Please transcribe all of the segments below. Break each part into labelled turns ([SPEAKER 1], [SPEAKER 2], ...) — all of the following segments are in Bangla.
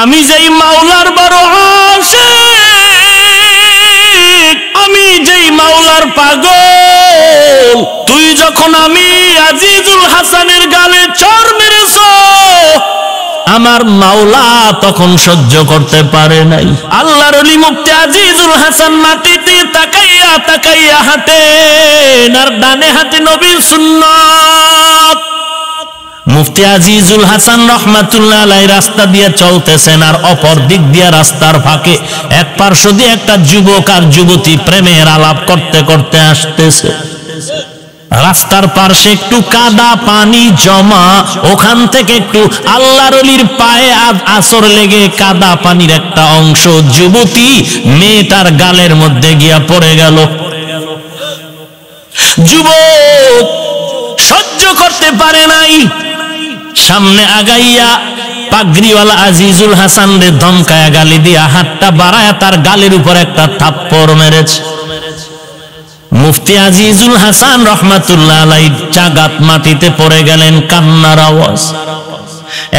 [SPEAKER 1] আমি যেই মাওলার বড় আশিক, আমি যেই মাওলার পাগল, তুই যখন আমি আজিজুল হাসানের গালে চর মেরেছ, আমার মাওলা তখন সহ্য করতে পারে নাই। আল্লাহর ওলি মুফতি আজিজুল হাসান মাটিতে তাকাইয়া তাকাইয়া হাঁটেন, আর ডানে হাতে নবীর সুন্নাত। মুফতি আজিজুল হাসান রহমাতুল্লাহ আলাইহি রাস্তা দিয়ে চলতেছেন, আর অপর দিক দিয়ে রাস্তার ফাঁকে এক পার্শ্ব দিয়ে একটা যুবক আর যুবতী প্রেমের আলাপ করতে করতে আসতেছে। রাস্তার পার্শ্বে একটু কাদা পানি জমা, ওখান থেকে একটু আল্লাহর ওলির পায়ে আছর লেগে কাদা পানির একটা অংশ যুবতী মেয়েটার গালের মধ্যে গিয়া পড়ে গেল। যুবক সহ্য করতে পারে নাই, সামনে আগাইয়া পাগড়িওয়ালা আজিজুল হাসান রে ধমকায়া গালি দিয়া হাতটা বাড়ায়া তার গালের উপর একটা থাপ্পড় মেরেছে। মুফতি আজিজুল হাসান রহমাতুল্লাহ আলাইহি জাগাত মাটিতে পড়ে গেলেন, কান্নার আওয়াজ।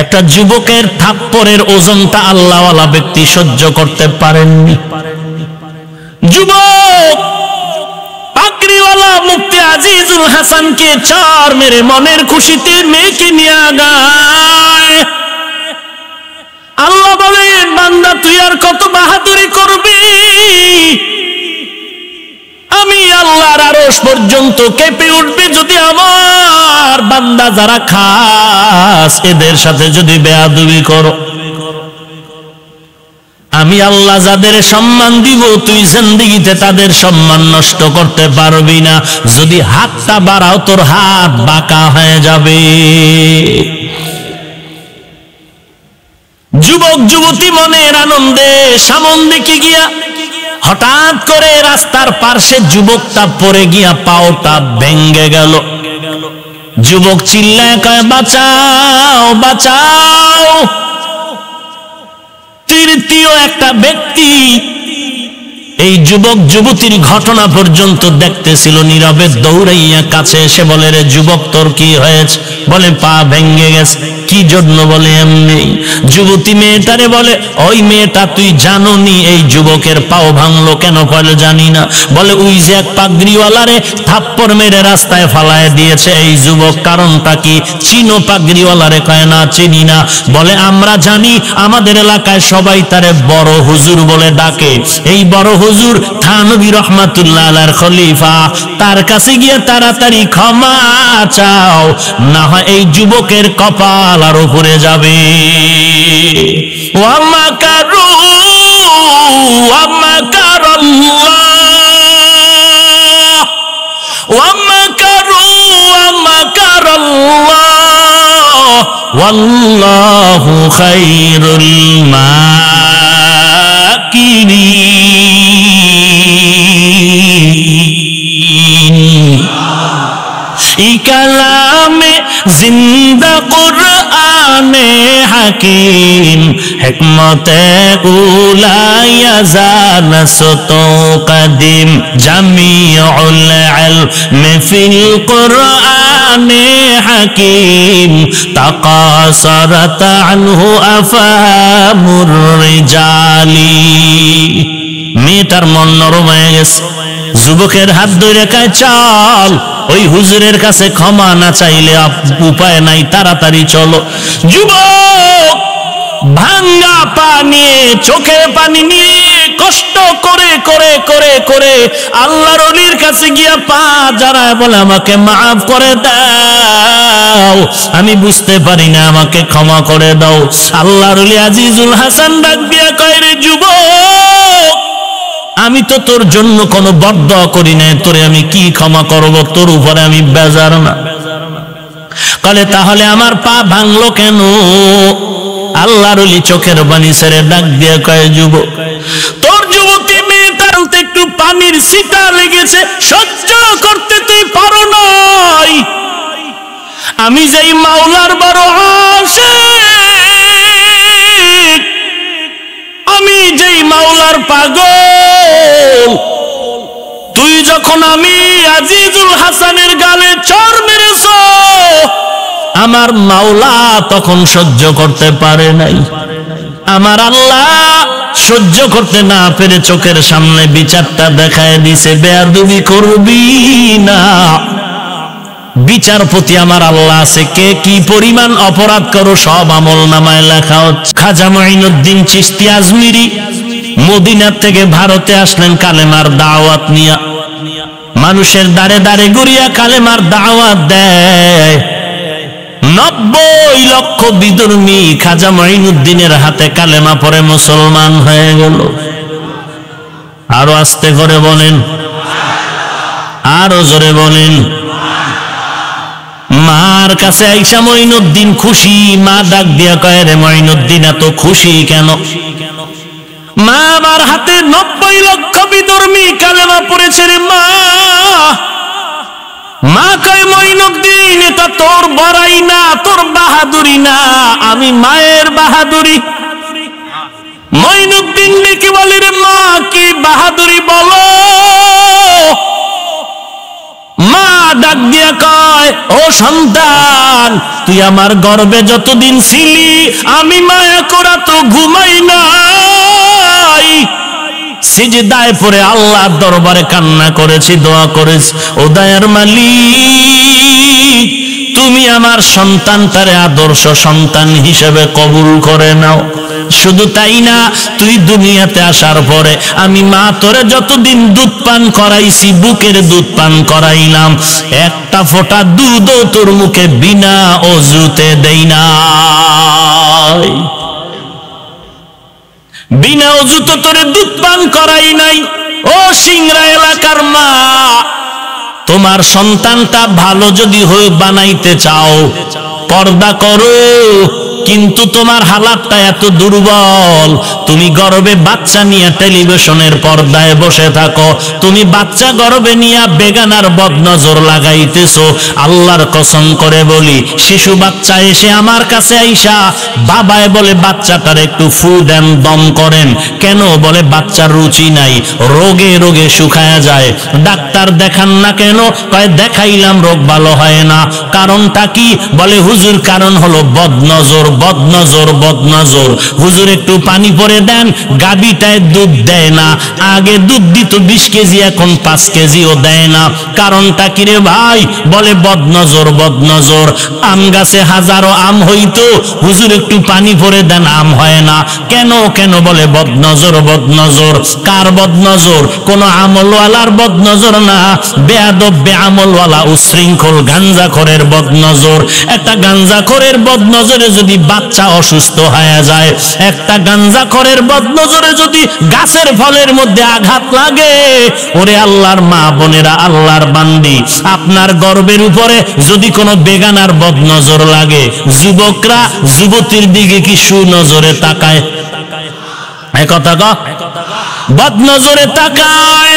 [SPEAKER 1] একটা যুবকের থাপ্পড়ের ওজনটা আল্লাহওয়ালা ব্যক্তি সহ্য করতে পারেননি। যুবক পাগড়িওয়ালা মুফতি আজিজুল হাসানকে চর মেরে মনের খুশিতে মেয়েকে নিয়ে আগায়। আল্লাহ বলেন, বান্দা তুই আর কত বাহাদুরি করবি? আমি আল্লাহর আরশ পর্যন্ত কেঁপে উঠবে যদি আমার বান্দা যারা খাস এদের সাথে যদি বেয়াদবি করো। আমি আল্লাহ যাদের সম্মান দিব তুই জিন্দেগিতে তাদের সম্মান নষ্ট করতে পারবি না। যদি হাতটা বাড়াও তোর হাত বাঁকা হয়ে যাবে। যুবক যুবতী মনের আনন্দে সামন দিকে গিয়া হঠাৎ করে রাস্তার পার্শ্বে যুবকটা পড়ে গিয়া পাওটা ভেঙ্গে গেল। যুবক চিল্লায় কয়, বাঁচাও বাঁচাও। তৃতীয় একটা ব্যক্তি এই যুবক যুবতীর ঘটনা পর্যন্ত দেখতেছিল, নীরবে দৌড়াইয়া কাছে এসে বলে, রে যুবক তোর কি হয়েছে? বলে পা ভেঙ্গে গেছে। কি জন্য? বলে এমনি। যুবতী মেয়েটারে বলে, ওই মেয়েটা তুই জানো নি এই যুবকের পাও ভাঙলো কেন? বলে জানি না। বলে ওই যে এক পাগড়িওয়ালারে থাপ্পড় মেরে রাস্তায় ফালায় দিয়েছে এই যুবক, কারণটা কি চিনো পাগড়িওয়ালারে? কয় না চিনি না। বলে আমরা জানি, আমাদের এলাকায় সবাই তারে বড় হুজুর বলে ডাকে। এই বড় হুজুর থানবী রহমাতুল্লাহ আলাইহির খলিফা, তার কাছে গিয়ে তাড়াতাড়ি ক্ষমা চাও, না হয় এই যুবকের কপাল আর উপরে যাবে। ওয়া মাকারু ওয়া মাকারাল্লাহ ওয়া মাকারু ওয়া মাকারাল্লাহ ওয়াল্লাহু খায়রুল মাকিরিন। কালামে জিন্দা কুরআনে হাকিম, হিকমতে উলায়া জানাসতো কদিম, জামিউল ইলম ফিল কুরআনে হাকিম, তাকাসারাত আনহু আফহামুর রিজালি। মেয়েটার মন নরম হয়ে গেছে। যুবকের হাত ধরে কয়, চল ওই হুজুরের কাছে ক্ষমা না চাইলে উপায় নাই, তাড়াতাড়ি চলো। যুবক ভাঙ্গা পা নিয়ে, চোখের পানি নিয়ে, কষ্ট করে করে করে করে আল্লাহর ওলির কাছে গিয়া পা জড়ায় বলে, আমাকে মাফ করে দাও, আমি বুঝতে পারি না, আমাকে ক্ষমা করে দাও। আল্লাহর ওলি আজিজুল হাসান ডাক দিয়া কয়, রে যুবক, আমি তো তোর জন্য কোনো বদদোয়া করি নাই, তোরে আমি কি ক্ষমা করব? তোর উপরে আমি বেজার না। কলে তাহলে আমার পা ভাঙলো কেন? আল্লাহর ওলি চোখের পানি ছেড়ে ডাক দিয়ে কয়, যুবক, তোর যুবতী মেয়েটার একটু পানির ছিটা লেগেছে, সহ্য করতে তুই পারো নাই। আমি যেই মাওলার বড় আশিক, আমি যেই মাওলার পাগল, তুই যখন আমি আজিজুল হাসানের গালে চর মেরেছ, আমার মাওলা তখন সহ্য করতে পারে নাই। আমার আল্লাহ সহ্য করতে না পেরে চোখের সামনে বিচারটা দেখায় দিছে, বেয়াদবি করবি না। বিচারপতি আমার আল্লাহ আছে, কে কি পরিমাণ অপরাধ করো সব আমল নামায় লেখা হচ্ছে। খাজা মঈনুদ্দিন চিশতি আজমিরি মদিনার থেকে ভারতে আসলেন কালেমার দাওয়াত নিয়া, মানুষের দাঁড়ে দাঁড়ে ঘুরিয়া কালেমার দাওয়াত দেয়। 90 লক্ষ বিধর্মী খাজা মঈনুদ্দিনের হাতে কালেমা পড়ে মুসলমান হয়ে গেল। আরো আস্তে করে বলেন, আরো জোরে বলেন। মার কাছে আইসা মঈনুদ্দিন খুশি, মা ডাক দিয়া কয়, রে মঈনুদ্দিন এত খুশি কেন? মা আমার হাতে 90 লক্ষ বিধর্মী কালেমা পড়েছে রে মা। মা কয়, মঈনুদ্দিন এটা তোর বড়াই না, তোর বাহাদুরি না, আমি মায়ের বাহাদুরি। মঈনুদ্দিন ডেকে বলে, রে মা কি বাহাদুরি বলো? মা ডাক দিয়া কয়, ও সন্তান, তুই আমার গর্ভে যতদিন ছিলি আমি মায়া করা তো ঘুমাই নাই, সিজদায় পড়ে আল্লাহর দরবারে কান্না করেছি, দোয়া করেছি, ও দয়ার মালিক তুমি আমার সন্তানটারে আদর্শ সন্তান হিসেবে কবুল করে নাও। শুধু তাই না, তুই দুনিয়াতে আসার পরে আমি মা তোরে যতদিন দুধ পান করাইছি, বুকের দুধ পান করাইলাম, একটা ফোঁটা দুধও তোর মুখে বিনা অজুতে দেই না, বিনা অজুতে তোরে দুধ পান করাই নাই। ও সিংড়া এলাকার মা, তোমার সন্তানটা ভালো যদি হয়ে বানাইতে চাও পর্দা করো, কিন্তু তোমার হালাতটা এত দুর্বল, তুমি গর্ভে বাচ্চা নিয়ে টেলিভিশনের পর্দায় বসে থাকো, তুমি বাচ্চা গর্ভে নিয়ে বেগানার বদনজর লাগাইতেছো। আল্লাহর কসম করে বলি, শিশু বাচ্চা এসে আমার কাছে আইসা বাবায় বলে বাচ্চাটার একটু ফু দেন, দম করেন, কেন? বলে বাচ্চার রুচি নাই, রোগে রোগে শুকায়া যায়। ডাক্তার দেখান না কেন? কয় দেখাইলাম, রোগ ভালো হয় না। কারণটা কি? বলে হুজুর কারণ হলো বদনজর, বদনজর, বদনজর। হুজুর একটু পানি পরে দেন, গাবিটায় দুধ দেয় না, আগে দুধ দিত 20 কেজি, এখন 5 কেজিও দেয় না। কারণটা কি রে ভাই? বলে বদনজর, বদনজর। আম গাছে হাজারো আম হইতো, হুজুর একটু পানি পরে দেন, আম হয় না, কেন? কেন? বলে বদনজর, বদনজর। কার বদনজর? কোন আমলওয়ালার বদনজর না, বেয়াদব বেআমলওয়ালা উশৃঙ্খল গাঞ্জাখোরের বদনজর। একটা গাঞ্জাখোরের বদনজরে যদি বাচ্চা অসুস্থ হয়ে যায়, একটা গাঞ্জাখোরের বদনজরে যদি গাছের ফলের মধ্যে আঘাত লাগে, ওরে আল্লাহর মা বোনেরা, আল্লাহর বান্দি, আপনার গর্বের উপরে যদি কোনো বেগানার বদনজর লাগে, যুবকরা যুবতীর দিকে কি সুনজরে তাকায়? একথা ক, বদনজরে তাকায়।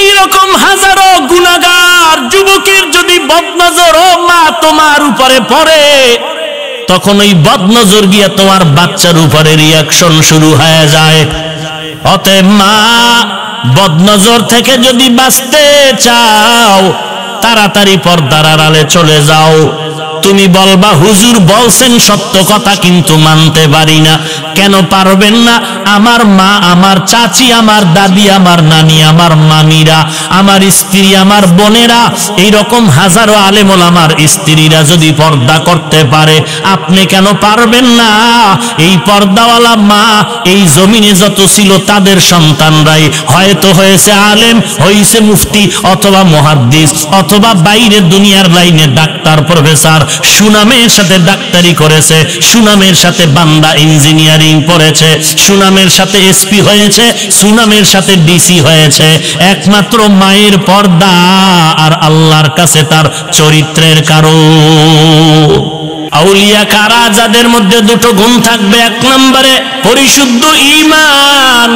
[SPEAKER 1] এইরকম হাজারো গুনাহগার যুবকের যদি বদনজর ও মা তোমার উপরে পড়ে, তখন ওই বদনজর গিয়া তোমার বাচ্চার উপরে রিয়াকশন শুরু হয়ে যায়। অতএব মা, বদনজর থেকে যদি বাঁচতে চাও তাড়াতাড়ি পর্দার আড়ালে চলে যাও। তুমি বলবা হুজুর বলছেন সত্য কথা, কিন্তু মানতে পারি না। কেন পারবেন না? আমার মা, আমার চাচি, আমার দাদি, আমার নানি, আমার মামিরা, আমার স্ত্রী, আমার বোনেরা, এইরকম হাজারো আলেম ওলামার স্ত্রীরা যদি পর্দা করতে পারে, আপনি কেন পারবেন না? এই পর্দাওয়ালা মা এই জমিনে যত ছিল তাদের সন্তানরাই হয়তো হয়েছে আলেম, হয়েছে মুফতি অথবা মুহাদ্দিস, অথবা বাইরে দুনিয়ার লাইনে ডাক্তার, প্রফেসর, সুনামের সাথে ডাক্তারি করেছে, সুনামের সাথে বান্দা ইঞ্জিনিয়ারিং পড়েছে, সুনামের সাথে এসপি হয়েছে, সুনামের সাথে ডিসি হয়েছে। একমাত্র মায়ের পর্দা আর আল্লাহর কাছে তার চরিত্রের কারণ। আউলিয়া কারা? যাদের মধ্যে দুটো গুণ থাকবে। 1 নম্বরে পরিশুদ্ধ ঈমান,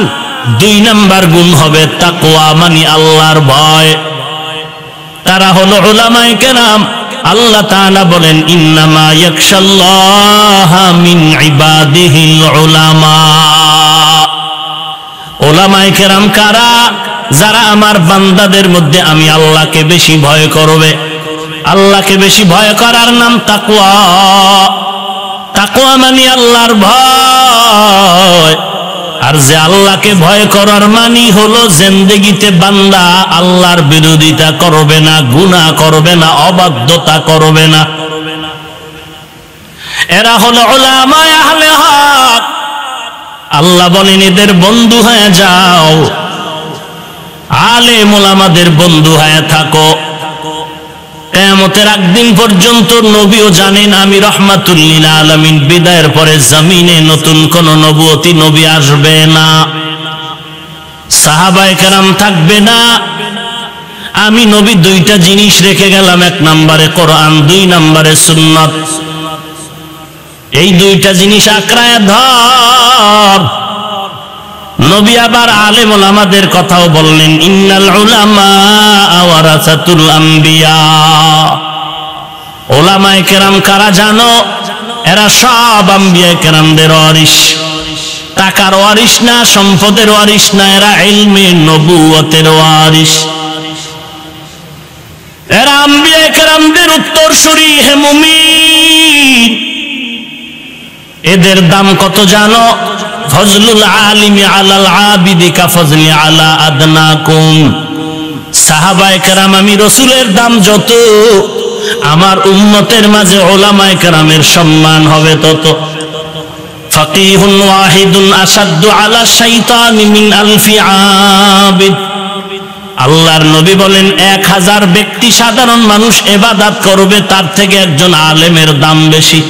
[SPEAKER 1] 2 নম্বর গুণ হবে তাকওয়া, মানে আল্লাহর ভয়। তারা হলো উলামায়ে কেরাম। আল্লাহ তাআলা বলেন, ইন্নামা ইয়াখশাল্লাহা মিন ইবাদিহিল উলামা। উলামায়ে কেরাম কারা? যারা আমার বান্দাদের মধ্যে আমি আল্লাহকে বেশি ভয় করবে। আল্লাহকে বেশি ভয় করার নাম তাকওয়া। তাকওয়া মানে আল্লাহর ভয়, আর যে আল্লাহকে ভয় করার মানি হলো জিন্দেগিতে বান্দা আল্লাহর বিরোধিতা করবে না, গুনাহ করবে না, অবাধ্যতা করবে না। এরা হলো উলামায়ে আহলে হক। আল্লাহ বলেন এদের বন্ধু হয়ে যাও, আলেম ওলামাদের বন্ধু হয়ে থাকো। কিয়ামতের একদিন পর্যন্ত নবীও জানেন আমি রাহমাতুল লিল আলামিন, বিদায়ের পরে জমিনে নতুন কোন নবুয়তি নবী আসবে না, সাহাবায়ে কেরাম থাকবে না। আমি নবী দুইটা জিনিস রেখে গেলাম, এক নম্বরে কোরআন, দুই নম্বরে সুন্নাত। এই দুইটা জিনিস আঁকড়ায় ধর। নবী আবার আলেম ওলামাদের কথাও বললেন, ইন্নাল উলামা ওয়ারাসাতুল আম্বিয়া। ওলামায়ে কেরাম কারা জানো? এরা সব আম্বিয়া কেরামদের ওয়ারিস, টাকার ওয়ারিস না, সম্পদের ওয়ারিস না, এরা ইলমে নবুয়তের ওয়ারিস। এরা আম্বিয়া কেরামদের উত্তরসূরি। হে মুমিন, এদের দাম কত জানো? ফজলুল আলিমি আলাল আবিদি কা ফজলি আলা আদনাকুম। সাহাবায়ে কেরাম আমি রাসূলের দাম যত, আমার উম্মতের মাঝে উলামায়ে কেরামের সম্মান হবে তত। ফাকিহুন ওয়াহিদুন আসাদ্দু আলা শাইতানি মিন আলফি আবিদ। আল্লাহর নবী বলেন 1000 ব্যক্তি সাধারণ মানুষ ইবাদত করবে, তার থেকে একজন আলেমের দাম বেশি।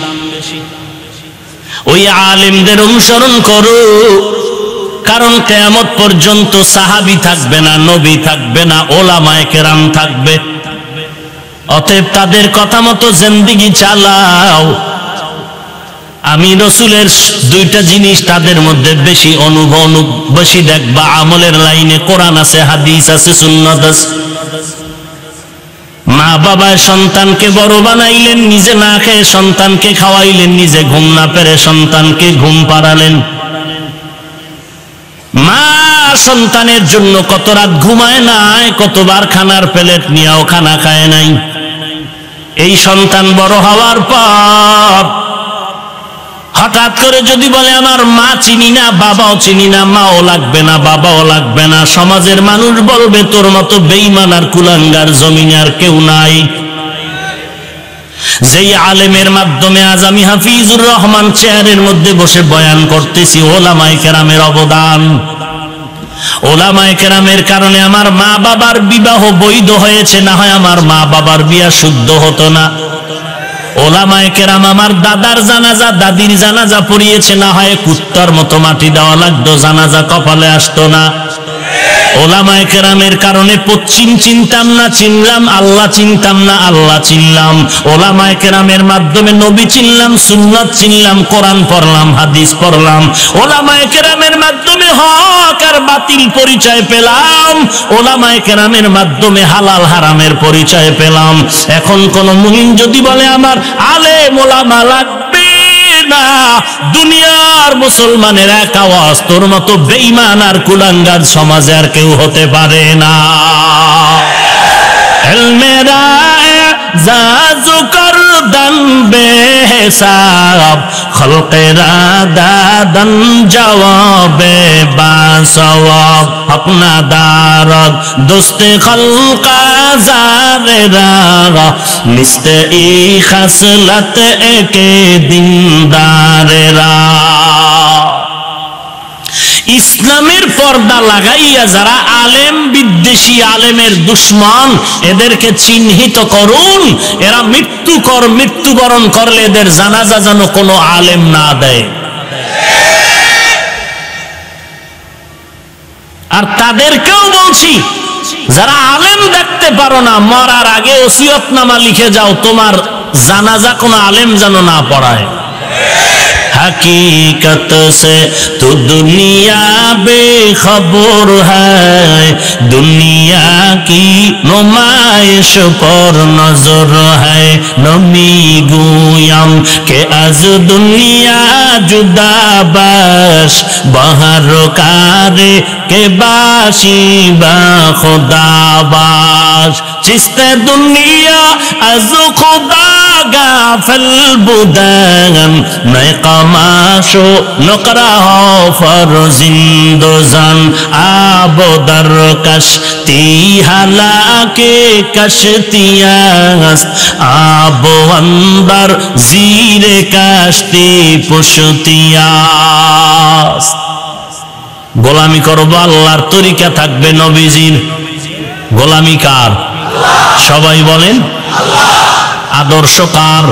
[SPEAKER 1] ওই আলেমদের অনুসরণ করো, কারণ কিয়ামত পর্যন্ত সাহাবী থাকবে না, নবী থাকবে না, ওলামায়ে কেরাম থাকবে। অতএব তাদের কথা মতো জিন্দেগি চালাও। আমি রাসূলের দুইটা জিনিস তাদের মধ্যে বেশি অনুভব, বেশি দেখবা আমলের লাইনে। কোরআন আছে, হাদিস আছে, সুন্নাত আছে। মা বাবা সন্তানকে বড় বানাইলেন, নিজে না খেয়ে সন্তানকে খাওয়াইলেন, নিজে ঘুম না পেরে সন্তানকে ঘুম পাড়ালেন। মা সন্তানের জন্য কত রাত ঘুমায় নাই, কতবার খানার প্লেট নিয়েও খানা খায় নাই। এই সন্তান বড় হওয়ার পর হঠাৎ করে যদি বলে আমার মা চিনি না, বাবাও চিনি না, মাও লাগবে না, বাবাও লাগবে না, সমাজের মানুষ বলবে তোর মতো বেঈমান আর কুলাঙ্গার জমিনে আর কেউ নাই। যেই আলেমের মাধ্যমে আজ আমি হাফিজুর রহমান চেয়ারের মধ্যে বসে বয়ান করতেছি, ওলামায়ে কেরামের অবদান। ওলামায়ে কেরামের কারণে আমার মা বাবার বিবাহ বৈধ হয়েছে, না হয় আমার মা বাবার বিয়া শুদ্ধ হতো না। ওলামায়ে কেরাম আমার দাদার জানাজা, দাদির জানাজা পড়িয়েছে, না হয় কুত্তার মতো মাটি দেওয়া লাগতো, জানাজা কপালে আসতো না। ওলামায়ে কেরামের কারণে পশ্চিম চিনতাম না, চিনলাম, আল্লাহ চিনতাম না, আল্লাহ চিনলাম। ওলামায়ে কেরামের মাধ্যমে নবী চিনলাম, সুন্নাত চিনলাম, কোরআন পড়লাম, হাদিস পড়লাম। ওলামায়ে কেরামের মাধ্যমে হক আর বাতিল পরিচয় পেলাম। ওলামায়ে কেরামের মাধ্যমে হালাল হারামের পরিচয় পেলাম। এখন কোন মুমিন যদি বলে আমার আলেম ওলামা লাগবে না, দুনিয়ার মুসলমানের এক আওয়াজ, তোর মতো বেঈমান আর কুলাঙ্গার সমাজে আর কেউ হতে পারে না। ইলমেরা জাজু করদান বেহিসাব, খলকেরা দাদান জওয়াবে বাসওয়াব। अपना दारद दोस्ते खल्का जारेरा मिस्ते ई खसलत एके दिनदारेरा। ইসলামের পর্দা লাগাইয়া যারা আলেম বিদ্বেষী, আলেমের দুশ্মন, এদেরকে চিহ্নিত করুন। এরা মৃত্যুবরণ করলে এদের জানাজা যেন কোনো আলেম না দেয়। আর তাদেরকেও বলছি, যারা আলেম দেখতে পারো না, মরার আগে ওসিয়তনামা লিখে যাও, তোমার জানাজা কোনো আলেম যেন না পড়ায়। हकीकत से तो दुनिया बेखबर है, दुनिया की नुमाइश पर नजर है। नबी गुयाम के आज दुनिया जुदा बाश, बाहर कारे के बाशी बा खुदा बाश। चिस्ते दुनिया आज खुदा فالبدان نقماشو نقره فرزندزان آبو در کشتی হালাকে কশতিয়াস আবো আন্দার জিরে কাশতি পুষতিয়াস। গোলামি করব আল্লাহর তরিকা থাকবে নবীজির। গোলামি কার? সবাই বলেন আদর্শ কার?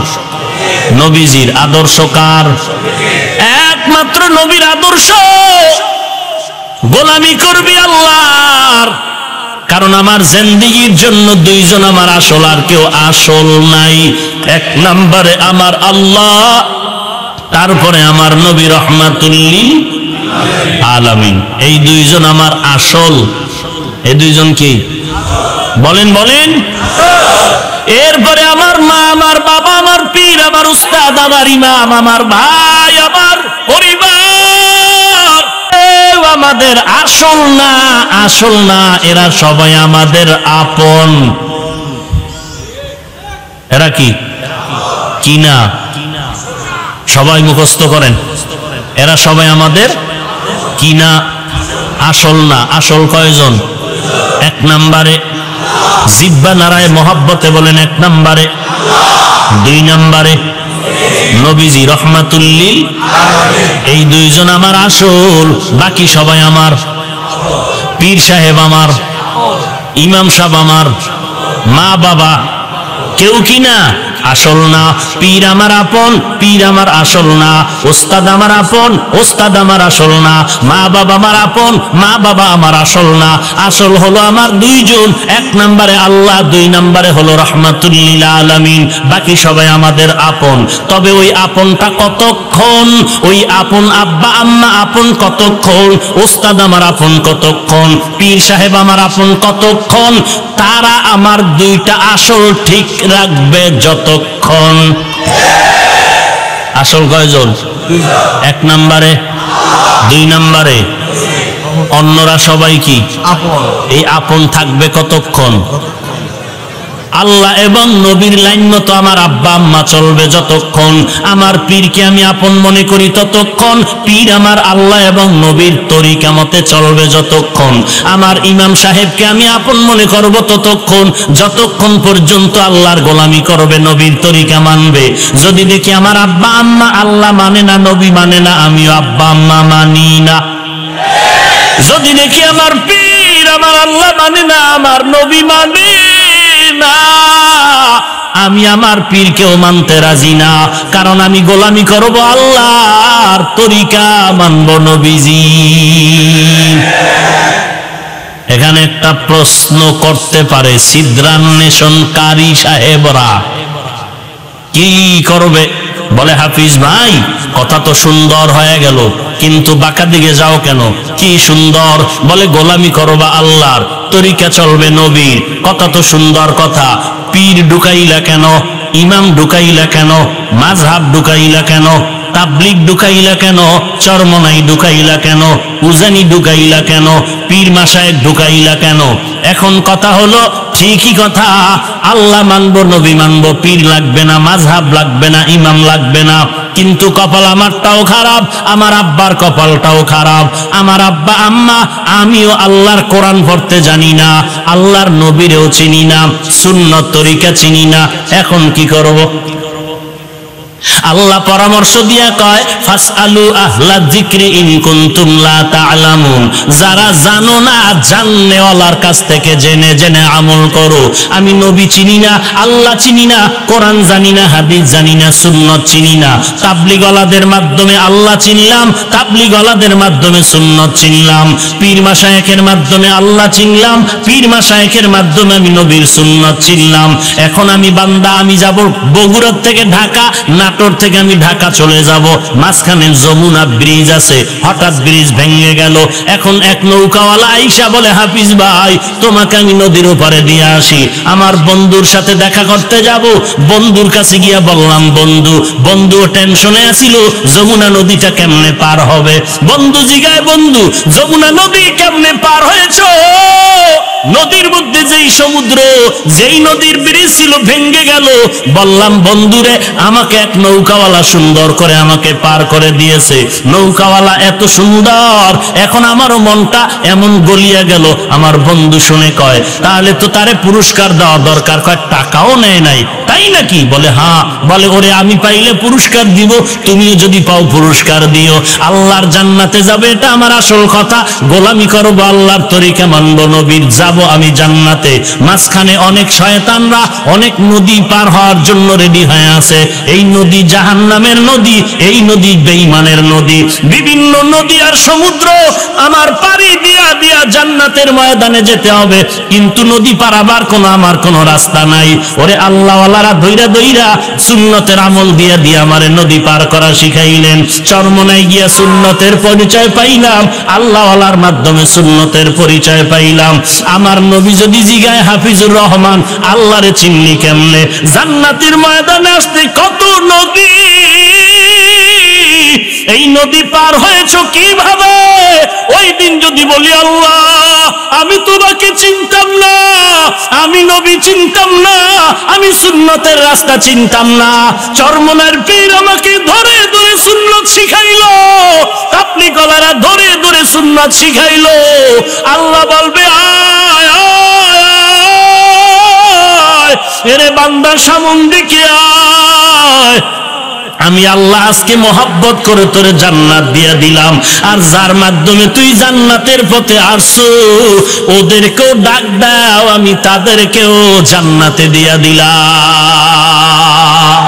[SPEAKER 1] নবীজির। আদর্শ কার? একমাত্র নবীর আদর্শ। গোলামি করবি আল্লাহর, কারণ আমার জিন্দেগির জন্য দুইজন আমার আসল, আর কেউ আসল নাই। এক নম্বরে আমার আল্লাহ, তারপরে আমার নবী রহমাতুল্লিল আলামিন। এই দুইজন আমার আসল। এই দুইজন কি? বলেন বলেন। এরপরে আমার মা, আমার বাবা, আমার পীর, আমার উস্তাদ, আমার ইমাম, আমার ভাই, আমার পরিবার আমাদের আসল না, আসল না। এরা সবাই আমাদের আপন। এরা কি? কিনা? সবাই মুখস্থ করেন। এরা সবাই আমাদের কিনা, আসল না। আসল কয়জন? এক নম্বরে জিহ্বা নারায়ে মহব্বতে বলেন এক নম্বরে। দুই নম্বরে নবীজি রহমাতুল্লিল। এই দুইজন আমার আসল, বাকি সবাই আমার। পীর সাহেব আমার, ইমাম সাহেব আমার, মা বাবা কেউ কি না? আসল না। পীর আমার আপন, পীর আমার আসল না। ওস্তাদ আমার আপন, ওস্তাদ আমার আসল না। মা বাবা আমার আপন, মা বাবা আমার আসল না। আসল হলো আমার দুইজন, এক নম্বরে আল্লাহ, দুই নম্বরে হলো রহমাতুল্লিল আলামিন। বাকি সবাই আমাদের আপন। তবে ওই আপনটা কতক্ষণ? ওই আপন আব্বা আম্মা আপন কতক্ষণ? ওস্তাদ আমার আপন কতক্ষণ? পীর সাহেব আমার আপন কতক্ষণ? তারা আমার দুইটা আসল ঠিক রাখবে যতক্ষণ। আসল কয়জন? এক নম্বরে, দুই নম্বরে। অন্যরা সবাই কি? এই আপন থাকবে কতক্ষণ? আল্লাহ এবং নবীর লাইন মতো আমার আব্বা আম্মা চলবে যতক্ষণ। আমার পীরকে আমি আপন মনে করি ততক্ষণ। পীর আমার আল্লাহ এবং নবীর তরিকা মতে চলবে যতক্ষণ। আমার ইমাম সাহেবকে আমি আপন মনে করব ততক্ষণ, যতক্ষণ পর্যন্ত আল্লাহর গোলামি করবে, নবীর তরিকা মানবে। যদি দেখি আমার আব্বা আম্মা আল্লাহ মানে না, নবী মানে না, আমিও আব্বা আম্মা মানি না। যদি দেখি আমার পীর আমার আল্লাহ মানে না, আমার নবী মানে না, আমি আমার পীরকেও মানতে রাজি না। কারণ আমি গোলামি করব আল্লাহর, তরিকা মানব নবীজি। এখানে একটা প্রশ্ন করতে পারে ছিদ্রান্বেষণকারী সাহেবরা, কি করবে? বলে হাফিজ ভাই কথা তো সুন্দর হয়ে গেল, কিন্তু বাঁকা দিকে যাও কেন? কি সুন্দর? বলে গোলামি করবা আল্লাহর, তরিকা চলবে নবীর। কথা তো সুন্দর কথা, পীর ঢুকাইলা কেন? ইমাম ঢুকাইলা কেন? মাযহাব ঢুকাইলা কেন? তাবলিগ ঢুকাইলা কেন? চরমনাই ঢুকাইলা কেন? উজানি ঢুকাইলা কেন? পীর মাশায়েখ ঢুকাইলা কেন? এখন কথা হলো ঠিকই কথা, আল্লাহ মানবো, নবী মানবো, পীর লাগবে না, মাযহাব লাগবে না, ইমাম লাগবে না। কিন্তু কপাল আমারটাও খারাপ, আমার আব্বার কপালটাও খারাপ। আমার আব্বা আম্মা, আমিও আল্লাহর কোরআন পড়তে জানি না, আল্লাহর নবীরেও চিনি না, সুন্নত তরিকা চিনি না। এখন কি করব? আল্লাহ পরামর্শ দিয়া কয় ফাসআলু আহলা যিকরি ইন কুনতুম লা তা'লামুন। যারা জানো না, জাননেওয়ালার কাছ থেকে জেনে জেনে আমল করো। আমি নবী চিনি না, আল্লাহ চিনি না, কোরআন জানি না, হাদিস জানি না, সুন্নত চিনি না। তাবলিগওয়ালাদের মাধ্যমে আল্লাহ চিনলাম, তাবলিগওয়ালাদের মাধ্যমে সুন্নত চিনলাম। পীর মাশায়েখের মাধ্যমে আল্লাহ চিনলাম, পীর মাশায়েখের মাধ্যমে আমি নবীর সুন্নত চিনলাম। এখন আমি বান্দা, আমি যাব বগুড়া থেকে ঢাকা, নাটোর থেকে আমি ঢাকা চলে যাব। মাঝখানে যমুনা ব্রিজ আছে, হঠাৎ ব্রিজ ভেঙে গেল। এখন এক নৌকাওয়ালা আইসা বলে হাফিজ ভাই তোমাকে আমি নদীর ওপারে দিয়ে আসি। আমার বন্ধুর সাথে দেখা করতে যাব। বন্ধুর কাছে গিয়া বললাম বন্ধু, বন্ধু টেনশনে আছিল যমুনা নদীটা কেমনে পার হবে। বন্ধু জিগায় বন্ধু যমুনা নদী কেমনে পার হয়েছ? নদীর মধ্যে যেই সমুদ্র, যেই নদীর ব্রিজ ছিল ভেঙে গেল। বললাম বন্ধুরে, আমাকে এক নৌকাওয়ালা সুন্দর করে আমাকে পার করে দিয়েছে। নৌকাওয়ালা এত সুন্দর, এখন আমারও মনটা এমন গলিয়া গেল। আমার বন্ধু শুনে কয়, তাহলে তো তারে পুরস্কার দেওয়া দরকার। কয়, টাকাও নেয় নাই, তাই নাকি? বলে হ্যাঁ। বলে ওরে আমি পাইলে পুরস্কার দিব, তুমিও যদি পাও পুরস্কার দিও। আল্লাহর জান্নাতে যাবে এটা আমার আসল কথা। গোলামি করবো আল্লাহর তরিকা মানবো, নবীর যাব আমি জান্নাতে। মাঝখানে অনেক শয়তানরা অনেক নদী পার হওয়ার জন্য রেডি হয়ে আছে। এই নদী জাহান্নামের নদী, এই নদী বেঈমানের নদী। বিভিন্ন নদী আর সমুদ্র আমার পাড়ি দিয়া দিয়া জান্নাতের ময়দানে যেতে হবে, কিন্তু নদী পারাবার আমার কোনো রাস্তা নাই। ওরে আল্লাহওয়ালারা দইরা দইরা সুন্নতের আমল দিয়া দিয়া আমারে নদী পার করা শিখাইলেন। চরমনায় গিয়া সুন্নতের পরিচয় পাইলাম, আল্লাহওয়ালার মাধ্যমে সুন্নতের পরিচয় পাইলাম। আমার নবী যদি জিগায় হাফিজুর রহমান আল্লাহরে চিনলি কেমনে? জান্নাতের ময়দানে আসতে কত নদী, এই নদী পার হয়েছো কিভাবে? ওই দিন যদি বলি আল্লাহ আমি তোমাকে চিনতাম না, আমি নবী চিনতাম না, আমি সুন্নতের রাস্তা চিনতাম না, চরমনের পীর আমাকে ধরে ধরে সুন্নত শিখাইলো, আপনি গলারা ধরে ধরে সুন্নত শিখাইলো, আল্লাহ বলবে আয় আয় এরে বান্দা সামন দিকে আয়, আমি আল্লাহ আজকে মোহাব্বত করে তোরে জান্নাত দিয়া দিলাম। আর যার মাধ্যমে তুই জান্নাতের পথে আসছো ওদেরকেও ডাক দাও, আমি তাদেরকেও জান্নাতে দিয়া দিলাম।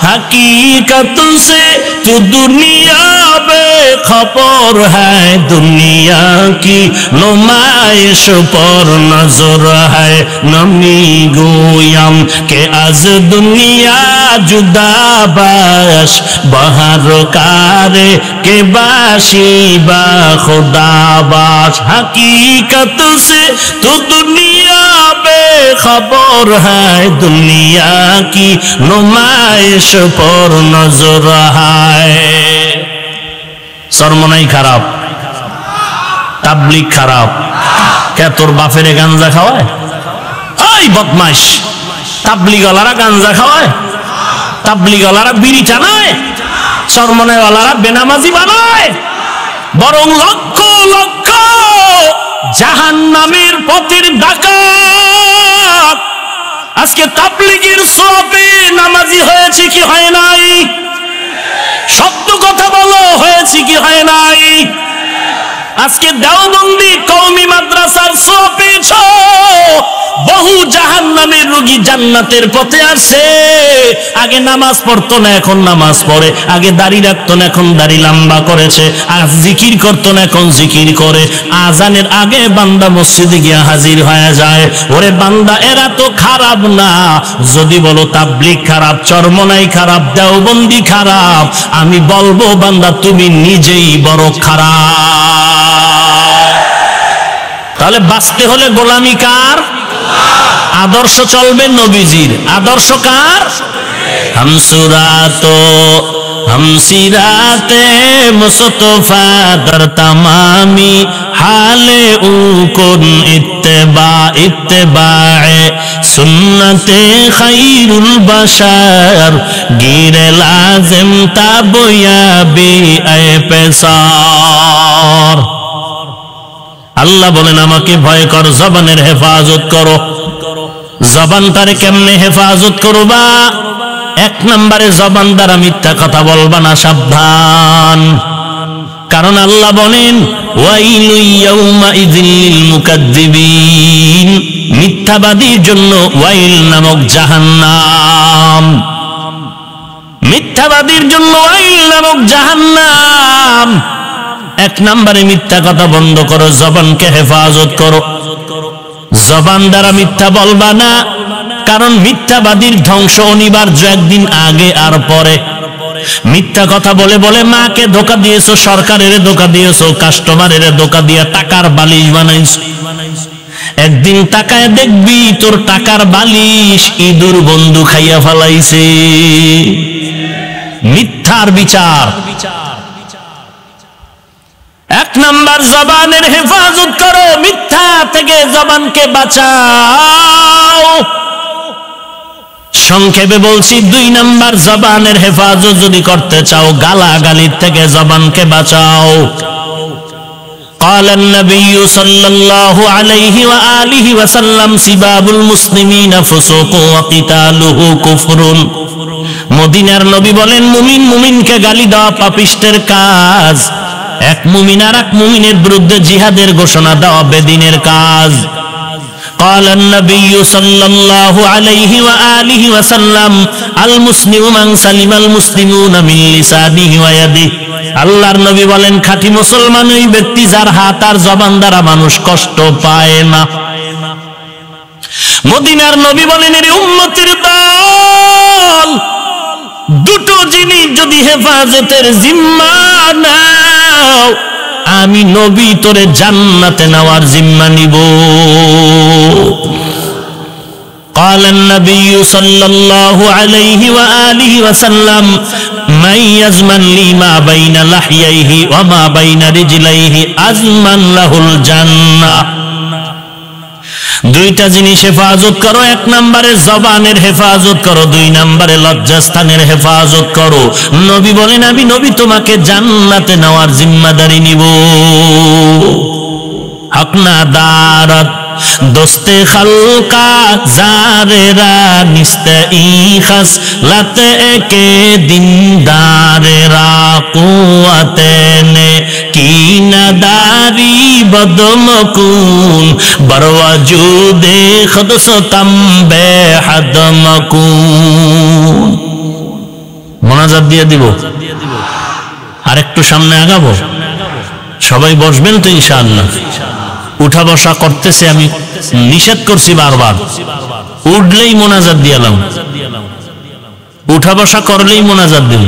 [SPEAKER 1] हकीकत से तू दुनिया बेखबर है, दुनिया की नुमाइश पर नजर है, नमी गोयम के आज दुनिया जुदा बाश बहर कारे के बाशी बा खुदा बाश। हकीकत से तू दुनिया बेखबर है, दुनिया की नुमाइश पर नजर है। চরমনাই খারাপ, তাবলিগ খারাপ। কে তোর বাপেরে গাঞ্জা খাওয়ায়? ওই বদমাইশ, তাবলিগওয়ালারা গাঞ্জা খাওয়ায়, তাবলিগওয়ালারা বিড়ি টানায়, চরমনাইওয়ালারা বেনামাজি বানায়, বরং লক্ষ লক্ষ জাহান্নামের পথের ডাকাত আজকে তাবলিগের সওয়াবে নামাজি হয়েছে কি হয় নাই? সত্য কথা বলো, হয়েছে কি হয় নাই? আজকে দেওবন্দি কওমি মাদ্রাসার সওয়াব পেয়েছো, বহু জাহান্নামের রোগী জান্নাতের পথে আসে। আগে নামাজ পড়তো না, এখন নামাজ পড়ে। আগে দাড়ি রাখতো না, এখন দাড়ি লম্বা করেছে। আর জিকির করতো না, এখন জিকির করে। আজানের আগে বান্দা মসজিদে গিয়া হাজির হয়ে যায়। ওরে বান্দা, এরা তো খারাপ না। যদি বলো তাবলিগ খারাপ, চরমনাই খারাপ, দেওবন্দি খারাপ, আমি বলবো বান্দা তুমি নিজেই বড় খারাপ। তাহলে বাঁচতে হলে গোলামি কার? আদর্শ চলবে নবীজির। আদর্শ কার? হামসুরাতো হামসিরাতে মুস্তফা দর তামামি হালে উকুন ইত্তেবা ইত্তেবায়ে সুন্নতে খায়রুল বাশার গিরে লাজিম তাবয়াবি এ পেসার। আল্লাহ বলেন আমাকে ভয় কর, জবানের হেফাজত করো। জবান তারে কেমনে হেফাজত করবা? এক নম্বরে জবান দ্বারা মিথ্যা কথা বলবা না, সাবধান। কারণ আল্লাহ বলেন ওয়াইলু ইয়াউমা ইযিল লিল মুকাদ্দিবিন, মিথ্যাবাদীর জন্য ওয়াইল নামক জাহান্নাম। মিথ্যাবাদীর জন্য ওয়াইল নামক জাহান্নাম। এক নম্বরে মিথ্যা কথা বন্ধ করো, জবানকে হেফাজত করো। জবান দ্বারা মিথ্যা বলবা না, কারণ মিথ্যাবাদীর ধ্বংস অনিবার্য একদিন, আগে আর পরে। মিথ্যা কথা বলে বলে মাকে ধোকা দিয়েছো, সরকারের ধোকা দিয়েছো, কাস্টমারের ধোকা দিয়া টাকার বালিশ বানাইছো। একদিন তাকায় দেখবি তোর টাকার বালিশ ইঁদুর বন্ধু খাইয়া ফেলাইছে। মিথ্যার বিচার। এক নাম্বার জবানের হেফাজত করো, মিথ্যা থেকে জবানকে বাঁচাও। সংক্ষেপে বলছি, 2 নাম্বার জবানের হেফাজত যদি করতে চাও, গালাগালির থেকে জবানকে বাঁচাও। قال النبي صلى الله عليه وآله وسلم سباب المسلمين فسوق وقتاله كفر। মদিনার নবী বলেন, মুমিন মুমিনকে গালি দেওয়া পাপিষ্টের কাজ, এক মুমিন আর এক মুমিনের বিরুদ্ধে জিহাদের ঘোষণা দেওয়া বেদিনের কাজ। قال النبي صلى الله عليه وآله وسلم المسلم من سلم المسلمون من لسانه ويده। আল্লাহর নবী বলেন, খাঁটি মুসলমান ওই ব্যক্তি যার হাত আর জবান দ্বারা মানুষ কষ্ট পায় না। মদিনার নবী বলেন, এর উম্মতের দল, দুটো জিনিস যদি হেফাজতের জিম্মা নাও, আমি নবী তোরে জান্নাতে নেওয়ার জিম্মা নিব। قال النبي صلى الله عليه وآله وسلم من يزمن لي ما بين لحييه وما بين رجليه أزمن له الجنة। দুইটা জিনিস হেফাজত করো, 1 নম্বরে জবানের হেফাজত করো, 2 নম্বরে লজ্জাস্থানের হেফাজত করো। নবী বলেন, আমি নবী তোমাকে জান্নাতে নেওয়ার জিম্মাদারি নিব। হকনা দারাত দোস্তে খালকা জারেরা নিস্তে ইখাস লাতে কে দিনদারেরা কুয়াতেনে কিনাদারি বদমকুন বরওয়াজুদে খুদসতাম বেহাদমকুন। মোনাজাত দিয়ে দিব, আর একটু সামনে আগাবো। সবাই বসবেন তো ইনশাআল্লাহ। উঠা বসা করতেছে, আমি নিষেধ করছি বারবার, উঠলেই মোনাজাত দিয়ালাম, উঠা বসা করলেই মোনাজাত দিন।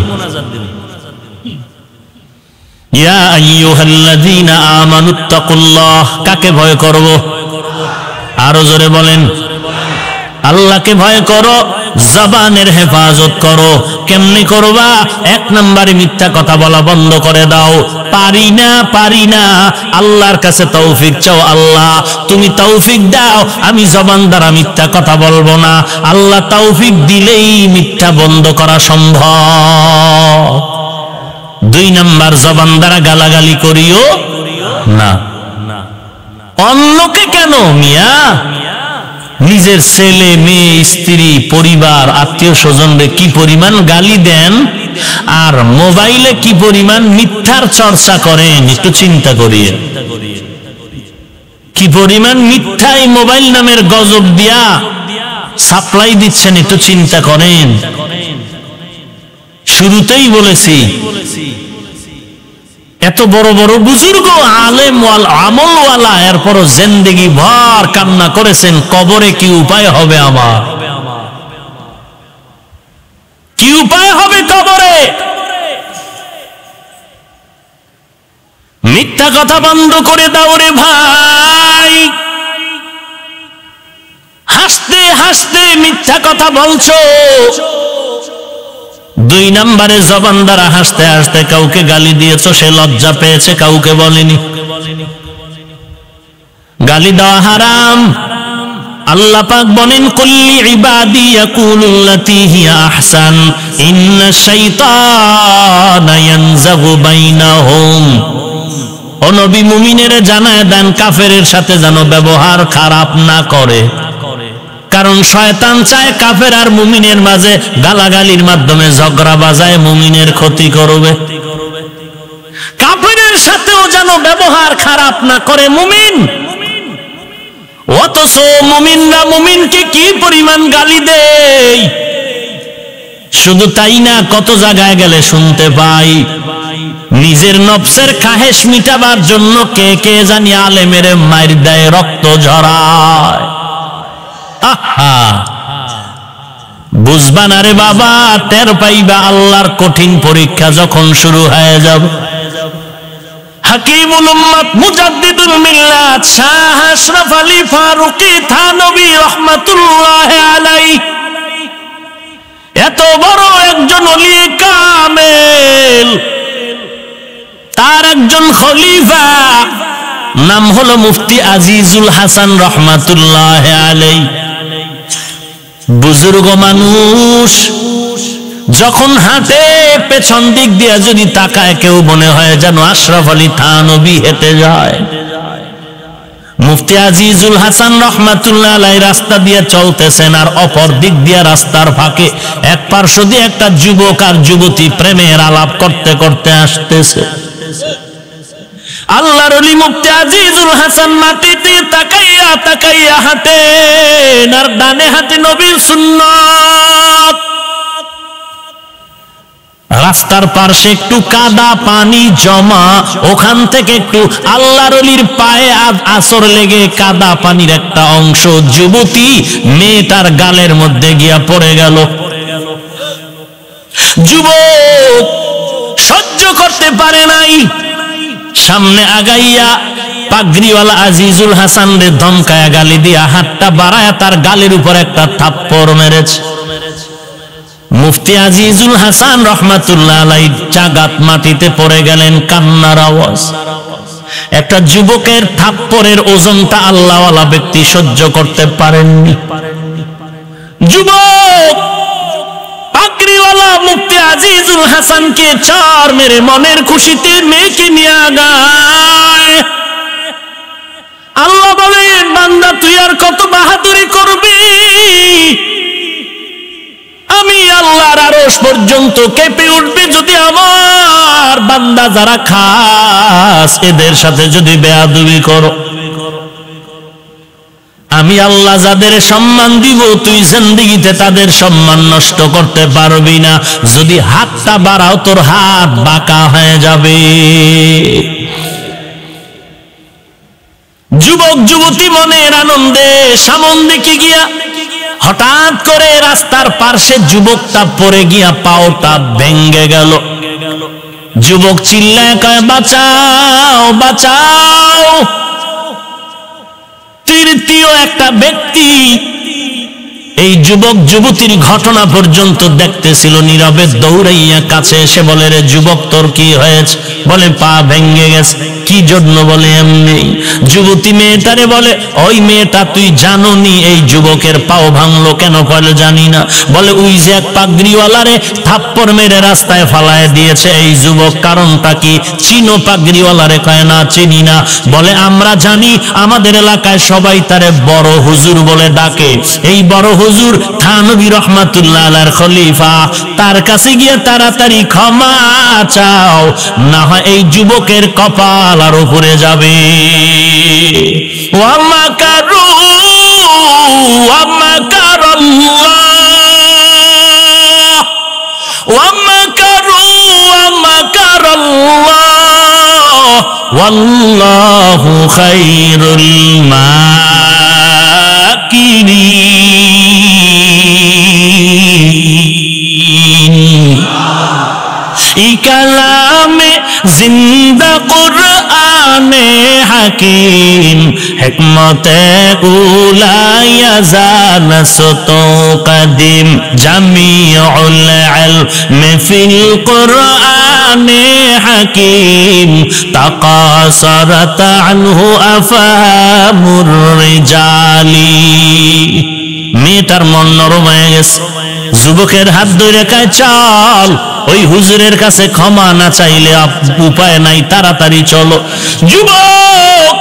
[SPEAKER 1] ইয়া আইয়ুহাল্লাযীনা আমানুত্তাকুল্লাহ, কাকে ভয় করব? আরো জোরে বলেন, আল্লাহকে ভয় করো, জবানের হেফাজত করো। কেমনি করবা? 1 নম্বরে মিথ্যা কথা বলা বন্ধ করে দাও। পারি না, আল্লাহর কাছে তৌফিক চাও, আল্লাহ তুমি তৌফিক দাও, আমি জবান দ্বারা মিথ্যা কথা বলবো না। আল্লাহ তৌফিক দিলেই মিথ্যা বন্ধ করা সম্ভব। 2 নম্বর, জবান দ্বারা গালাগালি করিও না। অন্যকে কেন মিয়া, নিজের ছেলে মেয়ে স্ত্রী পরিবার আত্মীয় স্বজনরে কি পরিমাণ গালি দেন, আর মোবাইলে কি পরিমাণ মিথ্যার চর্চা করেন, একটু চিন্তা করিয়ে। কি পরিমাণ মিথ্যাই মোবাইল নামের গজব দিয়া সাপ্লাই দিচ্ছেন, একটু চিন্তা করেন। শুরুতেই বলেছি, এত বড় বড় বুজুর্গ আলেম আমলওয়ালা, এরপরও জিন্দেগি ভর কান্না করেছেন, কবরে কি উপায় হবে আমার, কি উপায় হবে কবরে। মিথ্যা কথা বন্ধ করে দাও রে ভাই। হাসতে হাসতে মিথ্যা কথা বলছো। 2 নম্বরে, জবান দ্বারা হাসতে হাসতে কাউকে গালি দিয়েছো, সে লজ্জা পেয়েছে, কাউকে বলেনি। গালি দেওয়া হারাম। আল্লাহ পাক বলেন, কুল্লি ইবাদি ইয়াকুলুল্লাতী হিয়া আহসান ইন্নাশ শাইতানা ইয়ানজাগু বাইনাহুম। ও নবী, মুমিনেরা জানায় দেন কাফেরের সাথে যেন ব্যবহার খারাপ না করে, কারণ শয়তান চায় কাফের আর মুমিনের মাঝে গালাগালির মাধ্যমে ঝগড়া বাজায় মুমিনের ক্ষতি করবে। কাফেরের সাথেও যেন ব্যবহার খারাপ না করে মুমিন। অথচ মুমিনরা মুমিনকে কি পরিমাণ গালি দেয়, শুধু তাই না, কত জায়গায় গেলে শুনতে পাই, নিজের নফসের খাহেশ মিটাবার জন্য কে কে জানি আলেমের মাইর দেয়, রক্ত ঝরায়। বুঝবা না রে বাবা, টের পাইবা আল্লাহর কঠিন পরীক্ষা যখন শুরু হয়ে যাবে। হাকিমুল উম্মত মুজাদ্দিদুল মিল্লাত শাহ আশরাফ আলী ফারুকী থানভী রাহমাতুল্লাহ আলাইহি এত বড় একজন ওলি কামেল, তার একজন খলিফা নাম হলো মুফতি আজিজুল হাসান রহমাতুল্লাহ আলাইহি। বুজুর্গ মানুষ, যখন হাঁটে পেছন দিক দিয়ে যদি তাকায় কেউ মনে হয় যেন আশরাফ আলী থানভী হেঁটে যায়। মুফতি আজিজুল হাসান রহমাতুল্লাহ আলাইহি রাস্তা দিয়ে চলতেছেন, আর অপর দিক দিয়ে রাস্তার ফাঁকে এক পার্শ্ব দিয়ে একটা যুবক আর যুবতী প্রেমের আলাপ করতে করতে আসতেছে। আল্লাহর ওলি মুফতি আজিজুল হাসান মাটিতে তাকাইয়া তাকাইয়া হাঁটেন, আর ডানে হাতে নবীর সুন্নাত। রাস্তার পাশে একটু কাদা পানি জমা, ওখান থেকে একটু আল্লাহর ওলির পায়ে আছর লেগে কাদা পানির একটা অংশ যুবতী মেয়েটার গালের মধ্যে গিয়া পড়ে গেল। যুবক সহ্য করতে পারে নাই, সামনে আগাইয়া পাগড়িওয়ালা আজিজুল হাসান রে ধমকায়া গালি দিয়া হাতটা বাড়ায়া তার গালের উপর একটা থাপ্পড় মেরেছে। মুফতি আজিজুল হাসান রহমাতুল্লাহ আলাইহি জাগাত মাটিতে পড়ে গেলেন, কান্নার আওয়াজ। একটা যুবকের থাপ্পড়ের ওজনটা আল্লাহওয়ালা ব্যক্তি সহ্য করতে পারেননি। যুবক পাগড়িওয়ালা মুফতি আজিজুল হাসানকে চার মেরে মনের খুশিতে মেয়েকে নিয়ে আগায়। আল্লাহ বলেন, বান্দা তুই আর কত বাহাদুরি করবি? আমি আল্লাহর আরশ পর্যন্ত কেঁপে উঠবে যদি আমার বান্দা যারা খাস এদের সাথে যদি বেয়াদবি করো। আমি আল্লাহ যাদের সম্মান দিব তুই জিন্দেগিতে তাদের সম্মান নষ্ট করতে পারবি না। যদি হাতটা বাড়াও তোর হাত বাঁকা হয়ে যাবে। যুবক যুবতী মনের আনন্দে সামন দিকে গিয়া হঠাৎ করে রাস্তার পার্শ্বে যুবকটা পড়ে গিয়া পাওটা ভেঙ্গে গেল। যুবক চিল্লায় কয়, বাঁচাও বাঁচাও। তৃতীয় একটা ব্যক্তি এই যুবক যুবতীর ঘটনা পর্যন্ত দেখতেছিল, নীরবে দৌড়াইয়া কাছে এসে বলে, রে যুবক তোর কি হয়েছে? বলে পা ভেঙ্গে গেছে। কি জন্য? বলে এমনি। যুবতী মেয়েটারে বলে, ওই মেয়েটা তুই জানো নি এই যুবকের পাও ভাঙলো কেন? বলে জানি না। বলে ওই যে এক পাগড়িওয়ালারে থাপ্পড় মেরে রাস্তায় ফালায় দিয়েছে এই যুবক, কারণটা কি চিনো পাগড়িওয়ালারে? কয় না চিনি না। বলে আমরা জানি, আমাদের এলাকায় সবাই তারে বড় হুজুর বলে ডাকে। এই বড় হুজুর থানভী রহমাতুল্লাহ আলাইহির খলিফা, তার কাছে গিয়ে তাড়াতাড়ি ক্ষমা চাও, না হয় এই যুবকের কপাল আর উপরে যাবে। ওয়া মাকারু ওয়া মাকারাল্লাহ ওয়া মাকারু ওয়া মাকারাল্লাহ ওয়াল্লাহু খায়রুল মাকিরিন। কালামে জিন্দা কুরআনে হাকিম, হিকমতে উলা ইয়াজানাসত কদিম, জামিউল ইলম ফিল কুরআনে হাকিম, তাকাসারাত আনহু আফামুর রিজালি। মেয়েটার মন নরম হয়ে গেছে। যুবকের হাত ধরে কয়, চল ওই হুজুরের কাছে ক্ষমা না চাইলে উপায় নাই, তাড়াতাড়ি চলো। যুবক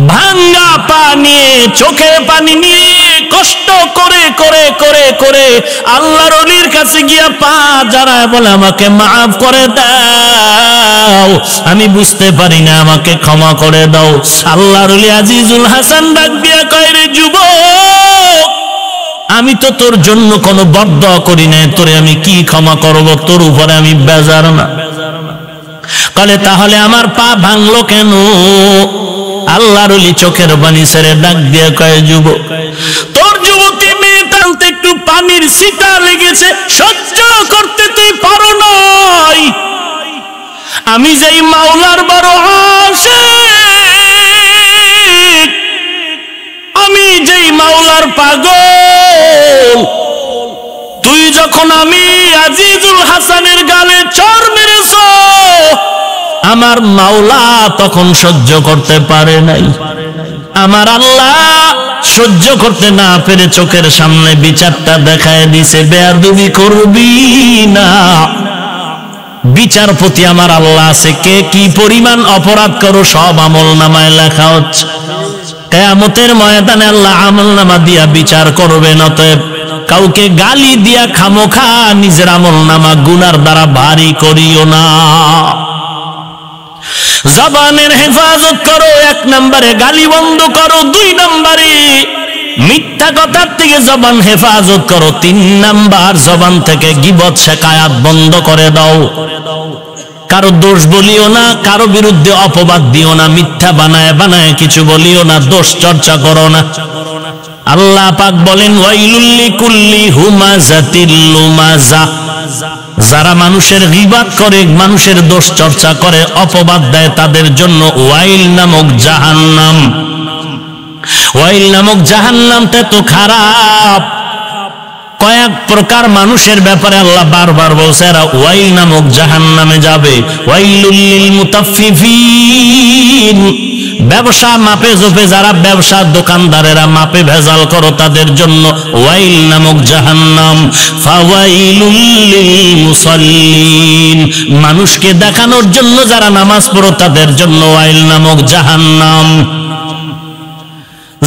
[SPEAKER 1] ভাঙ্গা পা নিয়ে, চোখের পানি নিয়ে কষ্ট করে করে করে করে আল্লাহর ওলির কাছে গিয়া পা জড়ায় বলে, আমাকে মাফ করে দাও, আমি বুঝতে পারি না, আমাকে ক্ষমা করে দাও। আল্লাহর ওলি আজিজুল হাসান ডাক দিয়া কয়, রে যুবক, আমি তো তোর জন্য কোনো বদদোয়া করি নাই, তোরে আমি কি ক্ষমা করব? তোর উপরে আমি বেজার না। কলে তাহলে আমার পা ভাঙলো কেন? আল্লাহর ওলি চোখের পানি ছেড়ে ডাক দিয়ে কয়, যুবক, তোর যুবতী মেয়ে টানতে একটু পানির ছিটা লেগেছে, সহ্য করতে তুই পারো নাই। আমি যেই মাওলার বড় আশিক, আমি যেই মাওলার পাগল, তুই যখন আমি আজিজুল হাসানের গালে চর মেরেছ, আমার মাওলা তখন সহ্য করতে পারে নাই। আমার আল্লাহ সহ্য করতে না পেরে চোখের সামনে বিচারটা দেখায় দিছে, বেয়াদবি করবি না। বিচারপতি আমার আল্লাহ আছে, কে কি পরিমাণ অপরাধ করো সব আমলনামায় লেখা হচ্ছে। কিয়ামতের ময়দানে আল্লাহ আমলনামা দিয়া বিচার করবেন। অতএব কাউকে গালি দিয়া খামোখা নিজের আমলনামা গুনার দ্বারা ভারী করিও না। জবানের হেফাজত করো, 1 নম্বরে গালি বন্ধ করো, 2 নম্বরে মিথ্যা কথার থেকে জবান হেফাজত করো, 3 নাম্বার জবান থেকে গীবত শিকায়াত বন্ধ করে দাও। কারো দোষ বলিও না, কারো বিরুদ্ধে অপবাদ দিও না, মিথ্যা বানায় বানায় কিছু বলিও না, দোষ চর্চা করো না। আল্লাহ পাক বলেন ওয়াইলুল লিকুল্লি হুমাযাতিল লুমাযা, যারা মানুষের গীবত করে, মানুষের দোষ চর্চা করে, অপবাদ দেয়, তাদের জন্য ওয়াইল নামক জাহান্নাম। ওয়াইল নামক জাহান্নামটা তো খারাপ। কয়েক প্রকার মানুষের ব্যাপারে আল্লাহ বারবার বলছে এরা ওয়াইল নামক জাহান্নামে যাবে। ওয়াইলুল লিল মুতাফফিফিন, ব্যবসা মাপে জোপে যারা ব্যবসা দোকানদারেরা মাপে ভেজাল করো, তাদের জন্য ওয়াইল নামক জাহান্নাম। ফাওয়াইলুল লিল মুসাল্লিন, মানুষকে দেখানোর জন্য যারা নামাজ পড়ো, তাদের জন্য ওয়াইল নামক জাহান্নাম।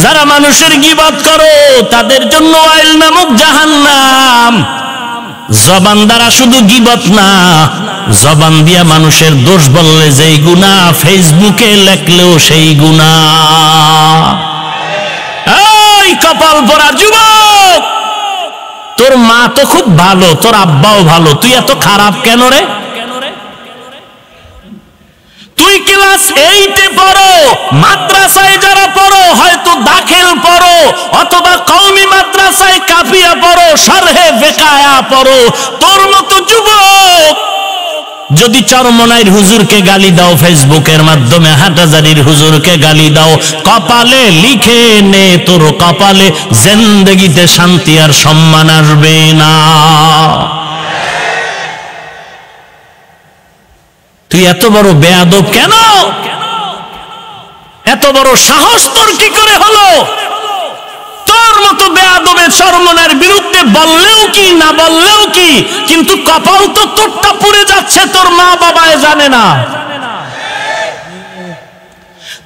[SPEAKER 1] যারা মানুষের গীবত করো, তাদের জন্য ওয়াইল নামক জাহান্নাম। জবান দ্বারা শুধু গীবত না, জবান দিয়া মানুষের দোষ বললে যেই গুনাহ, ফেসবুকে লেখলেও সেই গুনাহ। এই কপাল পরা যুবক, তোর মা তো খুব ভালো, তোর আব্বাও ভালো, তুই এত খারাপ কেন রে? তুই ক্লাস 8-এ পড়ো, মাদ্রাসায় যারা পড়ো, হয়তো দাখিল পড়ো, অথবা কওমি মাদ্রাসায় কাফিয়া পড়ো, শরহে ফিকায়া পড়ো, তোর মতো যুবক যদি চরমনাইর হুজুরকে গালি দাও, ফেসবুকের মাধ্যমে হাটহাজারীর হুজুরকে গালি দাও, কপালে লিখে নে, তোর কপালে জিন্দেগিতে শান্তি আর সম্মান আসবে না। তুই এত বড় বেয়াদব কেন? এত বড় সাহস তোর কি করে হলো? তোর মতো বেয়াদবের চরমনার বিরুদ্ধে বললেও কি না বললেও কি, কিন্তু কপাল তো তোরটা পুড়ে যাচ্ছে, তোর মা বাবায় জানে না।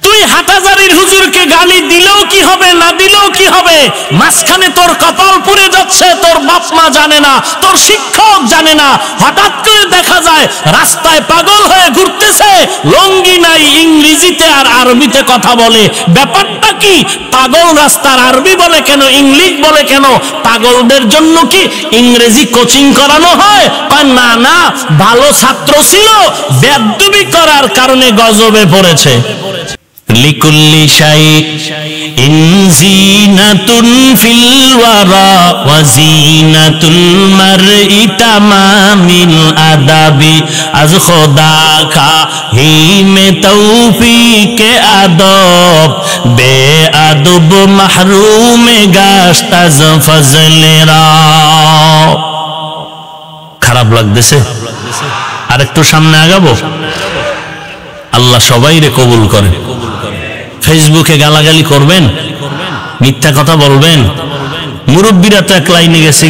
[SPEAKER 1] তুই হাটহাজারীর হুজুরকে গালি দিলেও কি হবে, না দিলেও কি হবে, মাঝখানে তোর কপাল পুড়ে যাচ্ছে, তোর বাপ মা জানে না, তোর শিক্ষক জানে না। হঠাৎ করে দেখা যায় রাস্তায় পাগল হয়ে ঘুরতেছে, লঙ্গি নাই, ইংরেজিতে আর আরবিতে কথা বলে। ব্যাপারটা কি? পাগল রাস্তার আরবি বলে কেন, ইংলিশ বলে কেন? পাগলদের জন্য কি ইংরেজি কোচিং করানো হয়? না না, ভালো ছাত্র ছিল, বেয়াদবি করার কারণে গজবে পড়েছে। লিকুল্লি শাইইন জিনাতুন ফিল ওয়ারা ওয়া জিনাতুল মারই তামামিল আদাবি, আজ খোদা কা হি মে তৌফিকে আদব, বে আদব মাহরুমে গাশত আজ ফজলেরা। খারাপ লাগতেছে? আরেকটু সামনে আগাবো? আল্লাহ সবাইরে কবুল করে। ফেসবুকে গালাগালি করবেন, মিথ্যা কথা বলবেন, মুরব্বীরা তো এক লাইনে গেছে,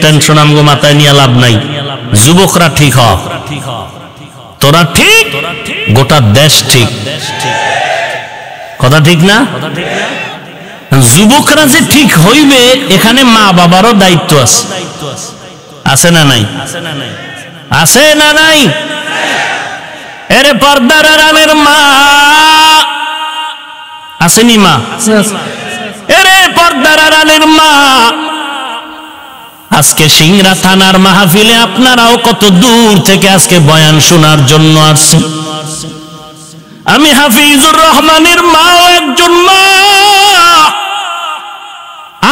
[SPEAKER 1] টেনশন আমগো মাথায় নিয়ে লাভ নাই। যুবকরা ঠিক হ, তোরা ঠিক, গোটা দেশ ঠিক। কথা ঠিক না? যুবকরা যে ঠিক হইবে, এখানে মা বাবারও দায়িত্ব আছে। আছে না নাই? আছে না নাই? এরে পর্দার আড়ালের মা আসেনি? মা এরে পর্দার আড়ালের মা, আজকে সিংড়া থানার মাহফিলে আপনারাও কত দূর থেকে আজকে বয়ান শোনার জন্য আসছেন। আমি হাফিজুর রহমানের মাও একজন মা,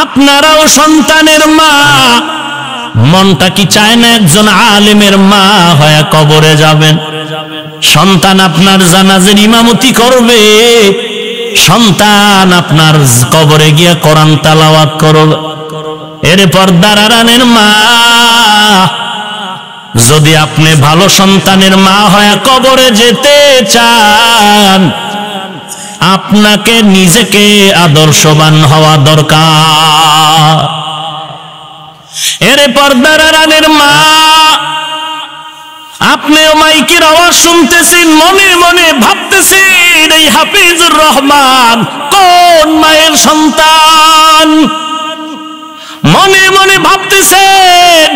[SPEAKER 1] আপনারাও সন্তানের মা। মনটা কি চায় না একজন আলেমের মা হয়ে কবরে যাবেন? সন্তান আপনার জানাজার ইমামতি করবে, সন্তান আপনার কবরে গিয়া কোরআন তেলাওয়াত করবে। এর পর্দার আড়ালের মা, যদি আপনি ভালো সন্তানের মা হয়ে কবরে যেতে চান, আপনাকে নিজেকে আদর্শবান হওয়া দরকার। এরে পর্দার আড়ালের মা, আপনিও মাইকের আওয়াজ শুনতেছেন, মনে মনে ভাবতেছেন এই হাফিজুর রহমান কোন মায়ের সন্তান। মনে মনে ভাবতেছেন।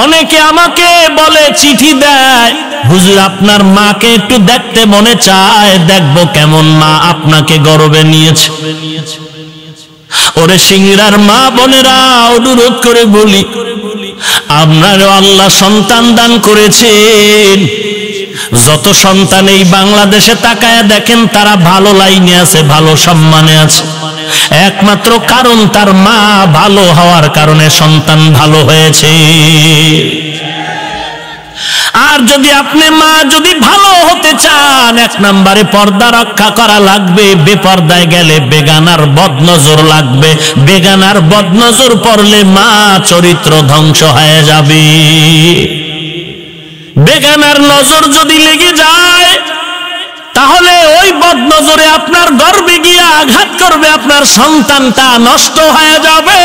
[SPEAKER 1] অনেকে আমাকে বলে, চিঠি দেয়, হুজুর আপনার মাকে একটু দেখতে মনে চায়, দেখবো কেমন মা আপনাকে গর্বে নিয়েছে। ওরে সিংড়ার মা বোনেরা, অনুরোধ করে বলি, আপনারও আল্লাহ সন্তান দান করেছেন। যত সন্তান এই বাংলাদেশে তাকায় দেখেন, তারা ভালো লাইনে আছে, ভালো সম্মানে আছে, একমাত্র কারণ তার মা ভালো হওয়ার কারণে সন্তান ভালো হয়েছে। আর যদি আপনি মা যদি ভালো হতে চান, এক নম্বরে পর্দা রক্ষা করা লাগবে। বেপর্দায় গেলে বেগানার বদনজর লাগবে। বেগানার বদনজর পড়লে মা চরিত্র ধ্বংস হয়ে যাবে। বেগানার নজর যদি লেগে যায়, তাহলে ওই বদনজরে আপনার গর্বে গিয়ে আঘাত করবে, আপনার সন্তানটা নষ্ট হয়ে যাবে।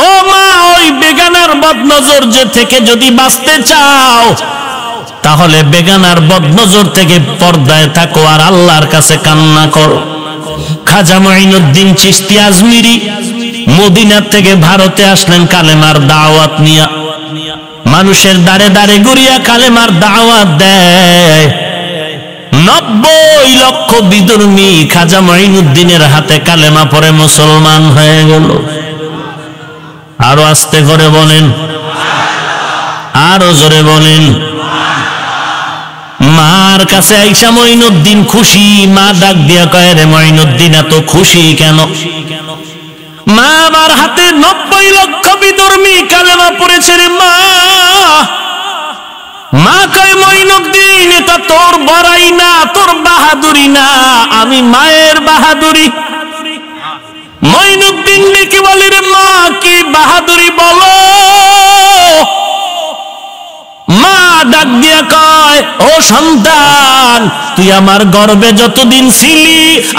[SPEAKER 1] ও মা, ওই বেগানার বদনজর যে থেকে যদি বাঁচতে চাও, তাহলে বেগানার বদনজর থেকে পর্দায় থাকো আর আল্লাহর কাছে কান্না করো। খাজা মঈনুদ্দিন চিশতি আজমিরি মদিনা থেকে ভারতে আসলেন কালেমার দাওয়াত নিয়া। মানুষের দাঁড়ে দাঁড়ে ঘুরিয়া কালেমার দাওয়াত দেয়। 90 লক্ষ বিধর্মী খাজা মঈনুদ্দিনের হাতে কালেমা পড়ে মুসলমান হয়ে গেল। আরো আস্তে করে বলেন, আরো জোরে বলেন। মার কাছে আইসা মঈনুদ্দিন খুশি। মা ডাক দিয়া কয়, রে মঈনুদ্দিন এত খুশি কেন? মা আমার হাতে 90 লক্ষ বিধর্মী কালেমা পড়েছে রে মা। মা কয়, মঈনুদ্দিন এটা তোর বড়াই না, তোর বাহাদুরি না, আমি মায়ের বাহাদুরি। মঈনুদ্দিন ডেকে বলে, রে মা কি বাহাদুরি বলো? মা ডাক দিয়া কয়, ও সন্তান, তুই আমার গর্ভে যতদিন ছিলি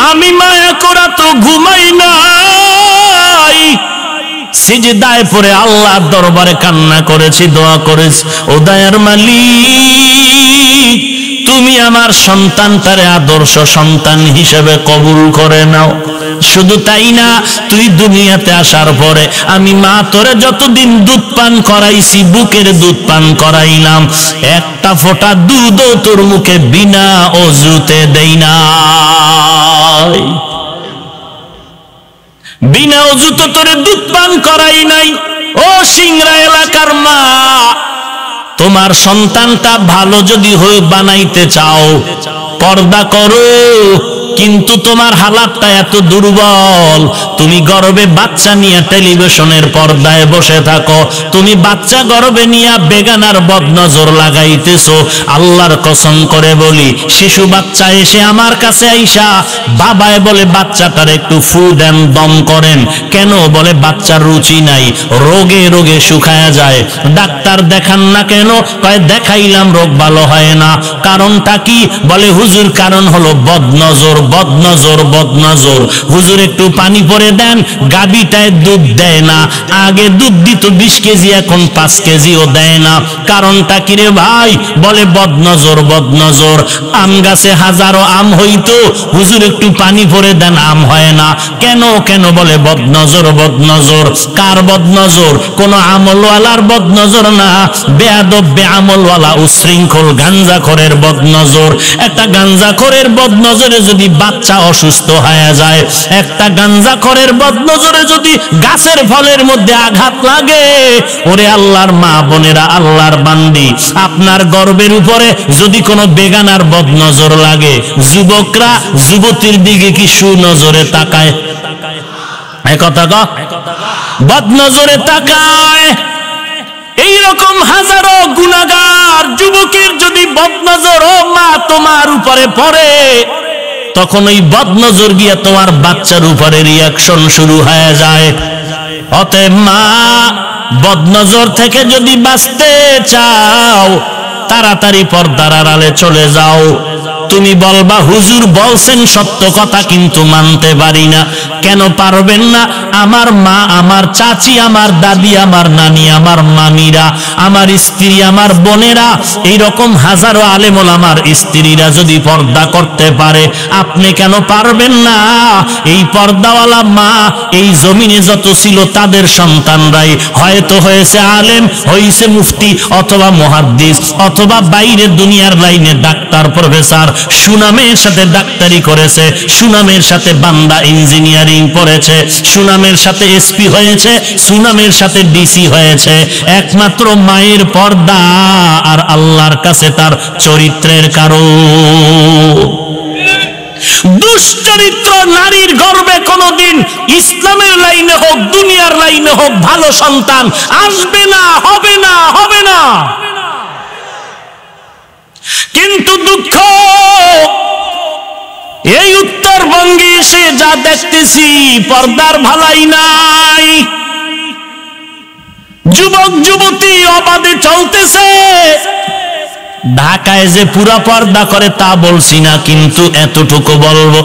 [SPEAKER 1] আমি মায়া করা তো ঘুমাই নাই। সিজদায় পড়ে আল্লাহর দরবারে কান্না করেছি, দোয়া করেছি, ও দয়ার মালিক, তুমি আমার সন্তানটারে আদর্শ সন্তান হিসেবে কবুল করে নাও। শুধু তাই না, তুই দুনিয়াতে আসার পরে আমি মা তোরে যতদিন দুধ পান করাইছি, বুকের দুধ পান করাইলাম, একটা ফোঁটা দুধও তোর মুখে বিনা অজুতে দেই না। বিনা অজুতে তোরে দুধ পান করাই নাই। ও সিংড়া এলাকার মা, তোমার সন্তানটা ভালো যদি হয়ে বানাইতে চাও, পর্দা করো। কিন্তু তোমার হালাতটা এত দুর্বল, তুমি গর্বে বাচ্চা নিয়ে টেলিভিশনের পর্দায় বসে থাকো, তুমি বাচ্চা গর্বে নিয়ে বেগানার বদনজর লাগাইতেছো। আল্লাহর কসম করে বলি, শিশু বাচ্চা এসে আমার কাছে আইসা বাবায় বলে বাচ্চাটার একটু ফু দেন, দম করেন। কেন? বলে বাচ্চার রুচি নাই, রোগে রোগে শুকায়া যায়। ডাক্তার দেখান না কেন? কয় দেখাইলাম, রোগ ভালো হয় না। কারণটা কি? বলে হুজুর কারণ হলো বদনজর, বদনজর, বদনজর। হুজুর একটু পানি পরে দেন। গাবিটায় দুধ দেয় না, আগে দুধ দিত 20 কেজি, এখন 5 কেজিও দেয় না। কারণটা কি রে ভাই? বলে বদনজর, বদনজর। আম গাছে হাজারো আম হইতো, হুজুর একটু পানি পরে দেন, আম হয় না। কেন? কেন? বলে বদনজর, বদনজর। কার বদনজর? কোন আমলওয়ালার বদনজর না, বেয়াদব বেআমলওয়ালা উশৃঙ্খল গাঞ্জাখোরের বদনজর। একটা গাঞ্জাখোরের বদনজরে যদি বাচ্চা অসুস্থ হয়ে যায়, একটা গাঞ্জাখোরের বদনজরে যদি গাছের ফলের মধ্যে আঘাত লাগে, ওরে আল্লাহর মা বোনেরা, আল্লাহর বান্দি, আপনার গর্বের উপরে যদি কোনো বেগানার বদনজর লাগে, যুবকরা যুবতীর দিকে কি সুনজরে তাকায়? কথা ক, বদনজরে তাকায়। এইরকম হাজারো গুনাহগার যুবকের যদি বদনজর ও মা তোমার উপরে পড়ে, তখন ওই বদনজর গিয়া তোমার বাচ্চার উপরে রিয়াকশন শুরু হয়ে যায়। অতএব মা, বদনজর থেকে যদি বাঁচতে চাও তাড়াতাড়ি পর্দার আড়ালে চলে যাও। তুমি বলবা হুজুর বলছেন সত্য কথা কিন্তু মানতে পারি না। কেন পারবেন না? আমার মা, আমার চাচি, আমার দাদি, আমার নানি, আমার মামিরা, আমার স্ত্রী, আমার বোনেরা, এইরকম হাজারো আলেম ওলামার স্ত্রীরা যদি পর্দা করতে পারে, আপনি কেন পারবেন না? এই পর্দাওয়ালা মা এই জমিনে যত ছিল তাদের সন্তানরাই হয়তো হয়েছে আলেম, হয়েছে মুফতি অথবা মুহাদ্দিস, অথবা বাইরে দুনিয়ার লাইনে ডাক্তার, প্রফেসর, সুনামের সাথে ডাক্তারি করেছে, সুনামের সাথে বান্দা ইঞ্জিনিয়ারিং পড়েছে, সুনামের সাথে এসপি হয়েছে, সুনামের সাথে ডিসি হয়েছে। একমাত্র মায়ের পর্দা আর আল্লাহর কাছে তার চরিত্রের কারণ। দুশ্চরিত্র নারীর গর্ভে কোনদিন ইসলামের লাইনে হোক দুনিয়ার লাইনে হোক ভালো সন্তান আসবে না, হবে না, হবে না। কিন্তু দুঃখ, এই উত্তরবঙ্গে এসে যা দেখতেছি পর্দার ভালাই নাই। যুবক যুবতী অবাধে চলতেছে। ঢাকায় যে পুরা পর্দা করে তা বলছি না, কিন্তু এতটুকু বলবো,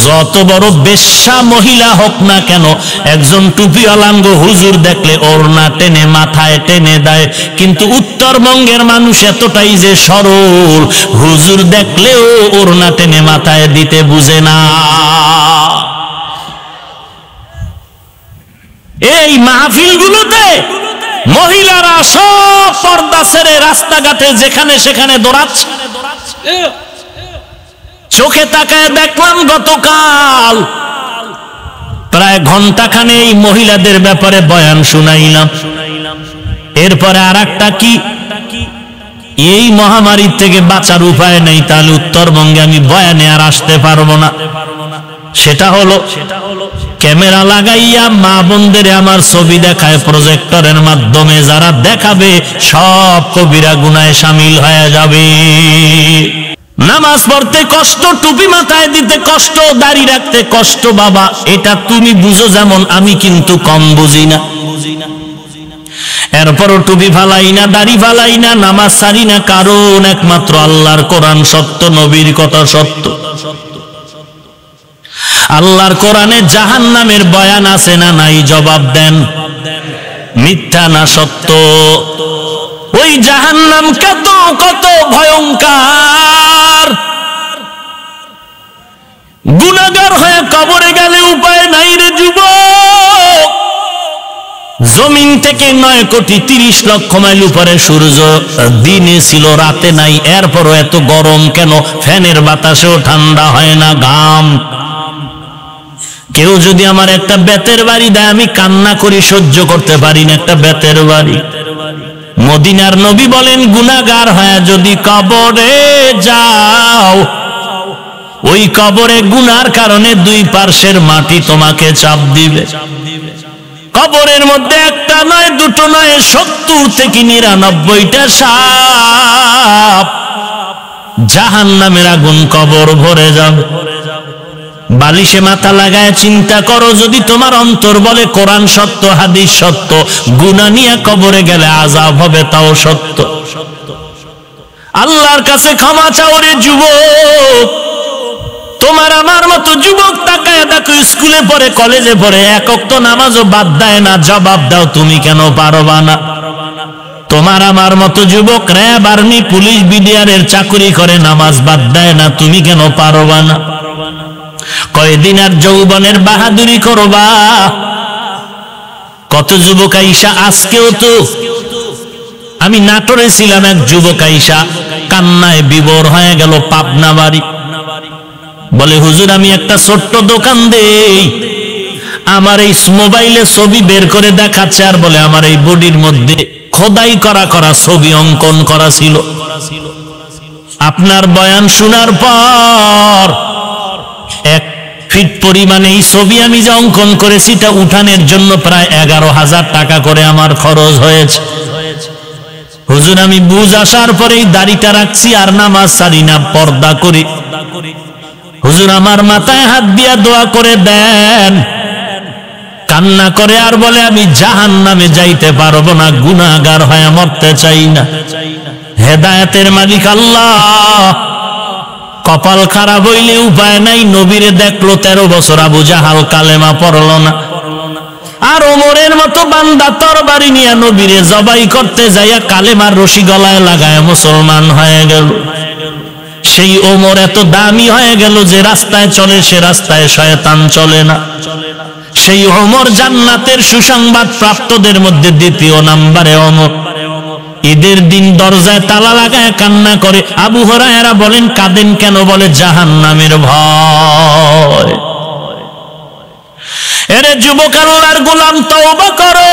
[SPEAKER 1] যত বড় বেশ্যা মহিলা হোক না কেন, একজন টুপিওয়ালাঙ্গ হুজুর দেখলে ওড়না টেনে মাথায় টেনে দেয়। কিন্তু উত্তরবঙ্গের মানুষ এতটাই যে সরল, হুজুর দেখলেও ওড়না টেনে মাথায় দিতে বুঝে না। এই মাহফিলগুলোতে মহিলারা সব পর্দা ছেড়ে রাস্তাঘাটে যেখানে সেখানে দৌড়াচ্ছে। চোখে তাকায় দেখলাম গতকাল প্রায় ঘন্টাখানে এই মহিলাদের ব্যাপারে বয়ান শুনাইলাম। এরপরে আর একটা কি, এই মহামারীর থেকে বাঁচার উপায় নেই, তাহলে উত্তরবঙ্গে আমি বয়ানে আর আসতে পারবো না। সেটা হলো ক্যামেরা লাগাইয়া মা বোনদের আমার ছবি দেখায় প্রজেক্টরের মাধ্যমে, যারা দেখাবে সব কবিরা গুনাহে শামিল হয়ে যাবে। নামাজ পড়তে কষ্ট, টুপি মাথায় দিতে কষ্ট, দাড়ি রাখতে কষ্ট। বাবা এটা তুমি বুঝো যেমন, আমি কিন্তু কম বুঝি না। এরপরও টুপি ফালাই না, দাড়ি ফালাই না, নামাজ ছাড়ি না, কারণ একমাত্র আল্লাহর কোরআন সত্য, নবীর কথা সত্য। আল্লাহর কোরআনে জাহান্নামের বয়ান আছে না নাই? জবাব দেন। মিথ্যা না সত্য? ওই জাহান্নাম কত কত ভয়ঙ্কর। গুনাহগার হয়ে কবরে গেলে উপায় নাই রে যুবক। জমিন থেকে 9,30,00,000 মাইল উপরে সূর্য, দিনে ছিল রাতে নাই, এরপরও এত গরম কেন? ফ্যানের বাতাসেও ঠান্ডা হয় না, ঘাম। কেউ যদি আমার একটা বেতের বাড়ি দেয়, আমি কান্না করি, সহ্য করতে পারি না একটা বেতের বাড়ি। মদিনার নবী বলেন, গুনাহগার হয়ে যদি কবরে যাও, ওই কবরে গুনার কারণে দুই পার্শ্বের মাটি তোমাকে চাপ দিবে। কবরের মধ্যে একটা নয়, দুটো নয়, 70 থেকে 99টা সাপ। জাহান্নামের আগুন কবর ভরে যাবে। বালিশে মাথা লাগায় চিন্তা করো, যদি তোমার অন্তর বলে কোরআন সত্য, হাদিস সত্য, গুনাহ নিয়ে কবরে গেলে আযাব হবে তাও সত্য। আল্লাহর কাছে ক্ষমা চাও রে যুবক। তোমার আমার মতো যুবক তাকায় দেখো, স্কুলে পড়ে, কলেজে পড়ে, এক ওয়াক্ত নামাজও বাদ দেয় না। জবাব দাও, তুমি কেন পারবা না? তোমার আমার মতো যুবক র‍্যাব, আর্মি, পুলিশ, বিডিআরের চাকরি করে, নামাজ বাদ দেয় না, তুমি কেন পারবা না? কয়দিন আর যৌবনের বাহাদুরি করবা? কত যুবক আইসা, আজকেও তো আমি নাটোরে ছিলাম, এক যুবক আইসা কান্নায় বিভোর হয়ে গেল, পাবনা বাড়ি। বলে হুজুর আমি একটা ছোট্ট দোকান দেই, আমার এই মোবাইলে ছবি বের করে দেখাচ্ছে, আর বলে আমার এই বডির মধ্যে খোদাই করা করা ছবি অঙ্কন করা ছিল। আপনার বয়ান শোনার পর 1 ফিট পরিমাণে এই ছবি আমি যে অঙ্কন করেছি, তা উঠানের জন্য প্রায় 11,000 টাকা করে আমার খরচ হয়েছে। হুজুর আমি বুঝ আসার পরেই দাড়িটা রাখছি, আর নামাজ ছাড়ি না, পর্দা করি। হুজুর আমার মাথায় হাত দিয়া দোয়া করে দেন, কান্না করে আর বলে আমি জাহান্নামে যাইতে পারবো না, গুনাহগার হয়ে মরতে চাই না। হেদায়েতের মালিক আল্লাহ। কপাল খারাপ হইলে উপায় নাই, নবীরে দেখলো 13 বছর আবু জাহাল কালেমা পড়ল না। আর ওমরের মতো বান্দা তরবারি নিয়ে নবীরে জবাই করতে যাইয়া কালেমার রশি গলায় লাগায় মুসলমান হয়ে গেল। সেই ওমর এত দামি হয়ে গেল যে রাস্তায় চলে সে রাস্তায় শয়তান চলে না। সেই ওমর জান্নাতের সুসংবাদ প্রাপ্তদের মধ্যে 2য় নম্বরে ওমর। ঈদের দিন দরজায় তালা লাগায় কান্না করে। আবু হুরায়রা বলেন কাঁদেন কেন? বলে জাহান্নামের ভয়। এরে যুবক আল্লাহর গোলাম, তওবা করো।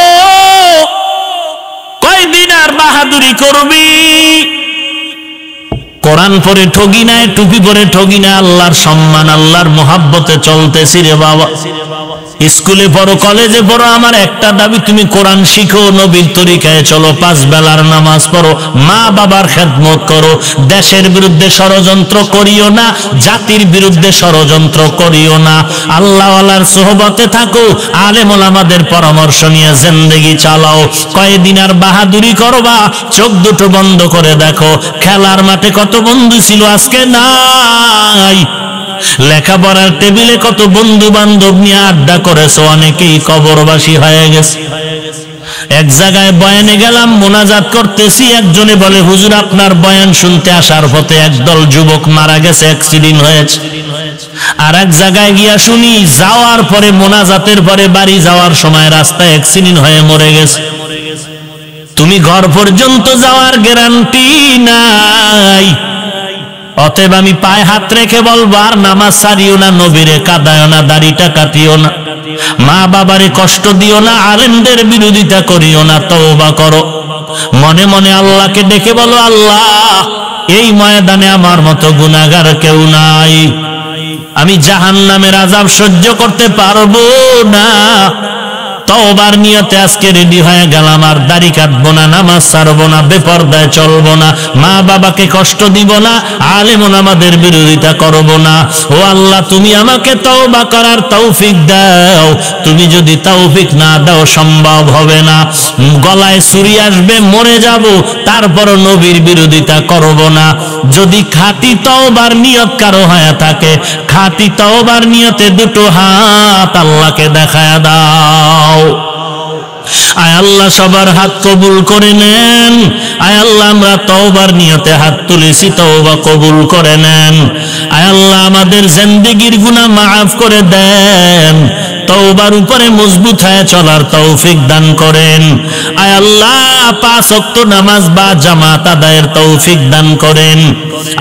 [SPEAKER 1] কয়দিন আর বাহাদুরি করবি? কোরআন পড়ে ঠগি নাই, টুপি পরে ঠগি না, আল্লাহর সম্মান আল্লাহর মোহাব্বতে চলতেছি রে বাবা। স্কুলে পড়ো, কলেজে পড়ো, আমার একটা দাবি তুমি কোরআন শিখো, নবীর তরিকায় চলো, 5 বেলার নামাজ পড়ো, মা বাবার খেদমত করো, দেশের বিরুদ্ধে ষড়যন্ত্র করিও না, জাতির বিরুদ্ধে ষড়যন্ত্র করিও না, আল্লাহওয়ালার সোহবতে থাকো, আলেম ওলামাদের পরামর্শ নিয়ে জিন্দেগি চালাও। কয়দিন আর বাহাদুরি করবা? চোখ দুটো বন্ধ করে দেখো, খেলার মাঠে কত বন্ধু ছিল আজকে নাই। লেখাপড়ার টেবিলে কত বন্ধু বান্ধব নিয়ে আড্ডা করেছো, অনেকেই কবরবাসী হয়ে গেছে। এক জায়গায় বয়ানে গেলাম, মোনাজাত করতেছি, একজনে বলে হুজুর আপনার বয়ান শুনতে আসার পথে একদল যুবক মারা গেছে, অ্যাক্সিডেন্ট হয়েছে। আর এক জায়গায় গিয়া শুনি যাওয়ার পরে, মোনাজাতের পরে বাড়ি যাওয়ার সময় রাস্তায় অ্যাক্সিডেন্ট হয়ে মরে গেছে। তুমি ঘর পর্যন্ত যাওয়ার গ্যারান্টি নাই। অতএব আমি পায়ে হাত রেখে বলবো, আর নামাজ ছাড়িও না, নবীরে কাঁদায়ও না, দাড়িটা কাটিও না, মা বাবারে কষ্ট দিও না, আলেমদের বিরোধিতা করিও না, তওবা করো। মনে মনে আল্লাহকে ডেকে বলো, আল্লাহ এই ময়দানে আমার মতো গুনাহগার কেউ নাই, আমি জাহান্নামের আযাব সহ্য করতে পারবো না। তওবার নিয়তে আজকে রেডি হয়ে গেলাম, আর দাড়ি কাটবো না, নামাজ ছাড়বো না, বেপরদায় চলবো না, মা বাবাকে কষ্ট দিব না, আলেম ওলামাদের বিরোধিতা করব না। ও আল্লাহ, তুমি আমাকে তওবা করার তৌফিক দাও। তুমি যদি তৌফিক না দাও সম্ভব হবে না। গলায় ছুরি আসবে, মরে যাব, তারপর নবীর বিরোধিতা করব না। যদি খাঁটি তওবার নিয়ত কারো হয়ে থাকে, খাঁটি তওবার নিয়তে দুটো হাত আল্লাহকে দেখায় দাও। আয় আল্লাহ সবার হাত কবুল করে নেন। আয় আল্লাহ আমরা তওবার নিয়তে হাত তুলেছি, তওবা কবুল করে নেন। আয় আল্লাহ আমাদের জিন্দেগির গুনাহ মাফ করে দেন, তওবার উপরে মজবুত হয়ে চলার তৌফিক দান করেন। আয় আল্লাহ 5 ওয়াক্ত নামাজ বা জামাত আদায়ের তৌফিক দান করেন।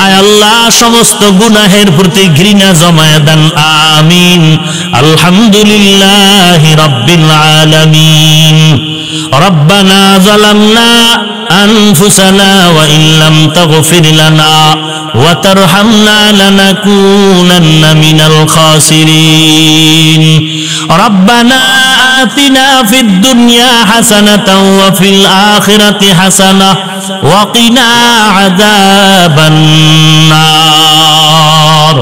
[SPEAKER 1] আয় আল্লাহ সমস্ত গুনাহের প্রতি ঘৃণা জমায়ে দেন, আমিন। আলহামদুলিল্লাহি রাব্বিল আলামিন। রব্বানা যালামনা আনফুসানা ওয়া ইল্লাম তাগফির লানা ওয়া তারহামনা লানাকুনান্না মিনাল খাসিরিন। রব্বানা আতিনা ফিদ দুনিয়া হাসানাতাও ওয়া ফিল আখিরাতি হাসানাহ ওয়া কিনা আযাবান নার।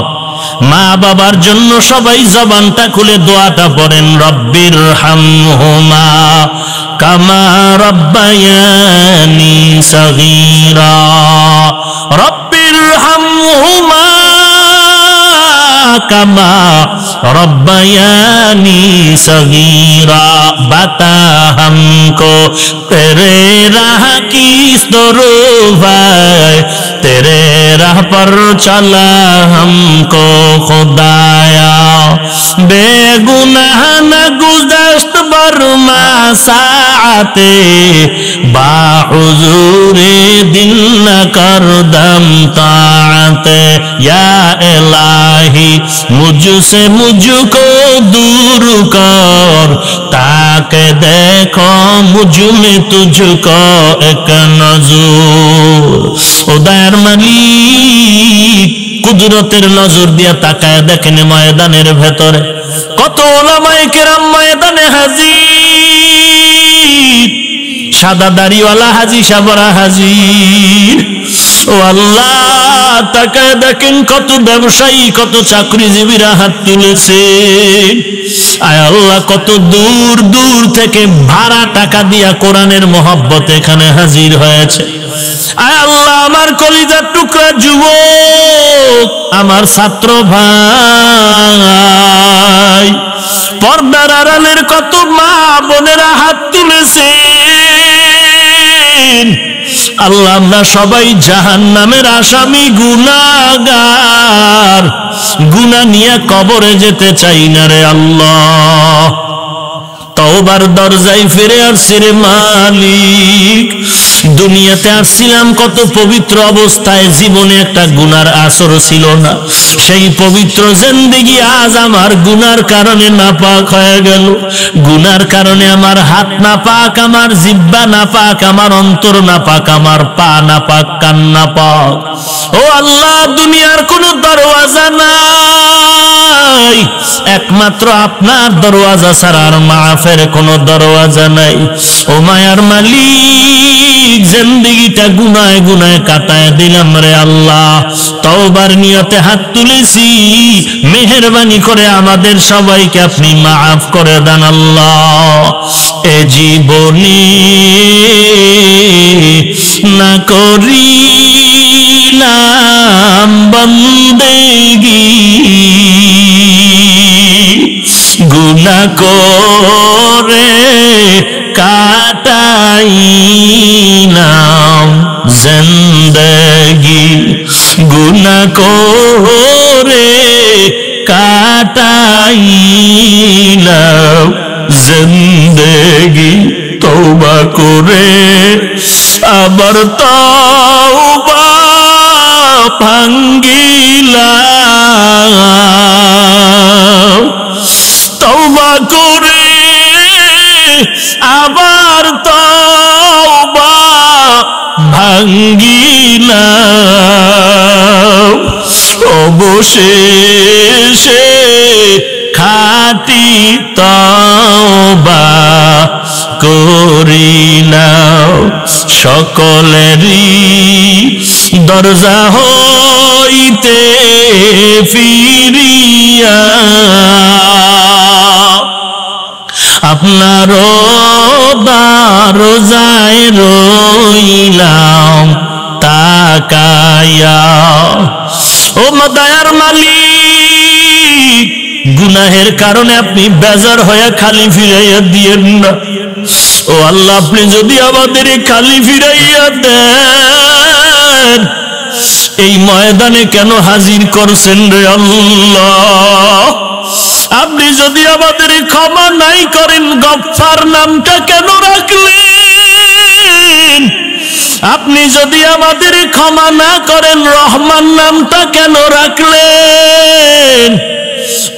[SPEAKER 1] মা বাবার জন্য সবাই জবানটা খুলে দোয়াটা পড়েন, রব্বির হামহুমা কামা রব্বায়ানি সগীরা। রব্বির হামহুমা কামা रब्बयानी सगीरा। बता हमको तेरे राह की ज़रूरत, तेरे राह पर चला हमको खुदाया। बेगुनाह न गुज़श्त बरमा साते, बाहुज़ूरे दिल न कर दम ताते। या इलाही मुझसे मुझको दूर कर, ताके देखो मुझ में तुझको एक नजर। उदयर मालिक কুদরতের নজর দিয়া তাকায় দেখেন ময়দানের ভেতরে কত উলামায়ে কেরাম ময়দানে হাজির। সাদা দাড়িওয়ালা হাজী সাবরা হাজির, ও আল্লাহ, তাকায় দেখেন কত ব্যবসায়ী, কত চাকরিজীবীরা হাত তুলেছে। আয় আল্লাহ, কত দূর দূর থেকে ভাড়া টাকা দিয়া কোরআনের মহব্বত এখানে হাজির হয়েছে। আয় আল্লাহ, আমার কলিজার টুকরা যুবক, আমার ছাত্র ভাই, পর্দার আড়ালের কত মা বোনেরা হাত তুলেছেন। আল্লাহ, আমরা সবাই জাহান্নামের আসামি, গুনাহগার, গুনাহ নিয়ে কবরে যেতে চাই না রে আল্লাহ। তওবার দরজায় ফিরে আসছি রে মালিক। দুনিয়াতে আসছিলাম কত পবিত্র অবস্থায়, জীবনে একটা গুনার আসর ছিল না। সেই পবিত্র জিন্দেগি আজ আমার গুনার কারণে নাপাক হয়ে গেল। গুনার কারণে আমার হাত নাপাক, আমার জিহ্বা নাপাক, আমার অন্তর নাপাক, আমার পা নাপাক, কান নাপাক। ও আল্লাহ, দুনিয়ার কোনো দরওয়াজা নাই, একমাত্র আপনার দরওয়াজা ছাড়া আর মাফের কোনো দরওয়াজা নাই। ও মায়ার মালিক, জিন্দেগিটা গুনায় গুনায় কাটায় দিলাম রে আল্লাহ। তওবার নিয়তে হাত তুলেছি, মেহেরবানি করে আমাদের সবাইকে আপনি মাফ করে দেন আল্লাহ। এ জীবনে না করিলাম বন্দেগি, গুনাহ করে কাটাইলাম জিন্দেগি, গুনাহ করে কাটাইলাম জিন্দেগি। তওবা করে আবার তওবা ভাঙ্গিলাম, তওবা করে আবার তওবা ভাঙ্গিলাম, অবশেষে খাঁটি তওবা করিলাম। সকলেরই দরজা হইতে ফিরিয়া আপনার দরজায় রইলাম তাকায়া। ও দয়ার মালিক, গুনাহের কারণে আপনি বেজার হয়ে খালি ফিরাইয়া দিয়েন না। ও আল্লাহ, আপনি যদি আমাদের খালি ফিরাইয়া দেন, এই ময়দানে কেন হাজির করছেন রে আল্লাহ? আপনি যদি আমাদের ক্ষমা নাই করেন, গফফার নামটা কেন রাখলেন? আপনি যদি আমাদের ক্ষমা না করেন, রহমান নামটা কেন রাখলেন?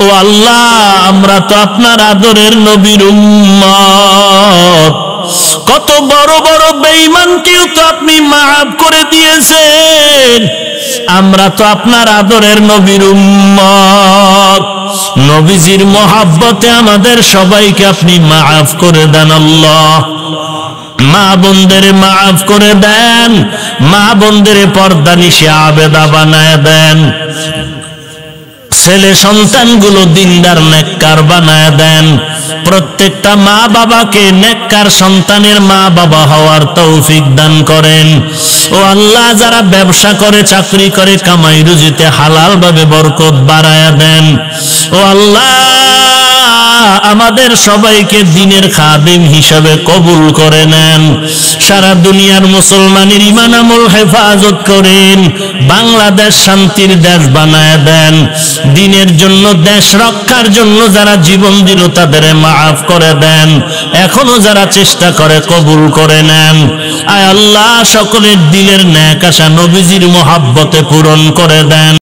[SPEAKER 1] ও আল্লাহ, আমরা তো আপনার আদরের নবীর উম্মত। কত বড় বড় বেঈমানকেও তো আপনি মাফ করে দিয়েছেন। আমরা তো আপনার আদরের নবীর উম্মত। নবীজির মহব্বতে আমাদের সবাইকে আপনি মাফ করে দেন আল্লাহ। মা বোনদের মাফ করে দেন, মা বোনদের পর্দা নিশে আবেদা বানায় দেন, ছেলে সন্তানগুলো দিনদার নেককার বানায় দেন। প্রত্যেকটা মা বাবাকে নেককার সন্তানের মা বাবা হওয়ার তৌফিক দান করেন। ও আল্লাহ, যারা ব্যবসা করে, চাকরি করে, কামাই রুজিতে হালাল ভাবে বরকত বাড়ায়া দেন। ও আল্লাহ, আমাদের সবাইকে দ্বীনের খাদেম হিসাবে কবুল করে নেন। সারা দুনিয়ার মুসলমানের ঈমান আমল হেফাজত করেন। বাংলাদেশ শান্তির দেশ বানায় দেন। দ্বীনের জন্য, দেশ রক্ষার জন্য যারা জীবন দিল তাদের মাফ করে দেন। এখনো যারা চেষ্টা করে কবুল করে নেন। আয় আল্লাহ, সকলের দিলের নেক আশা নবীজির মহব্বতে পূরণ করে দেন।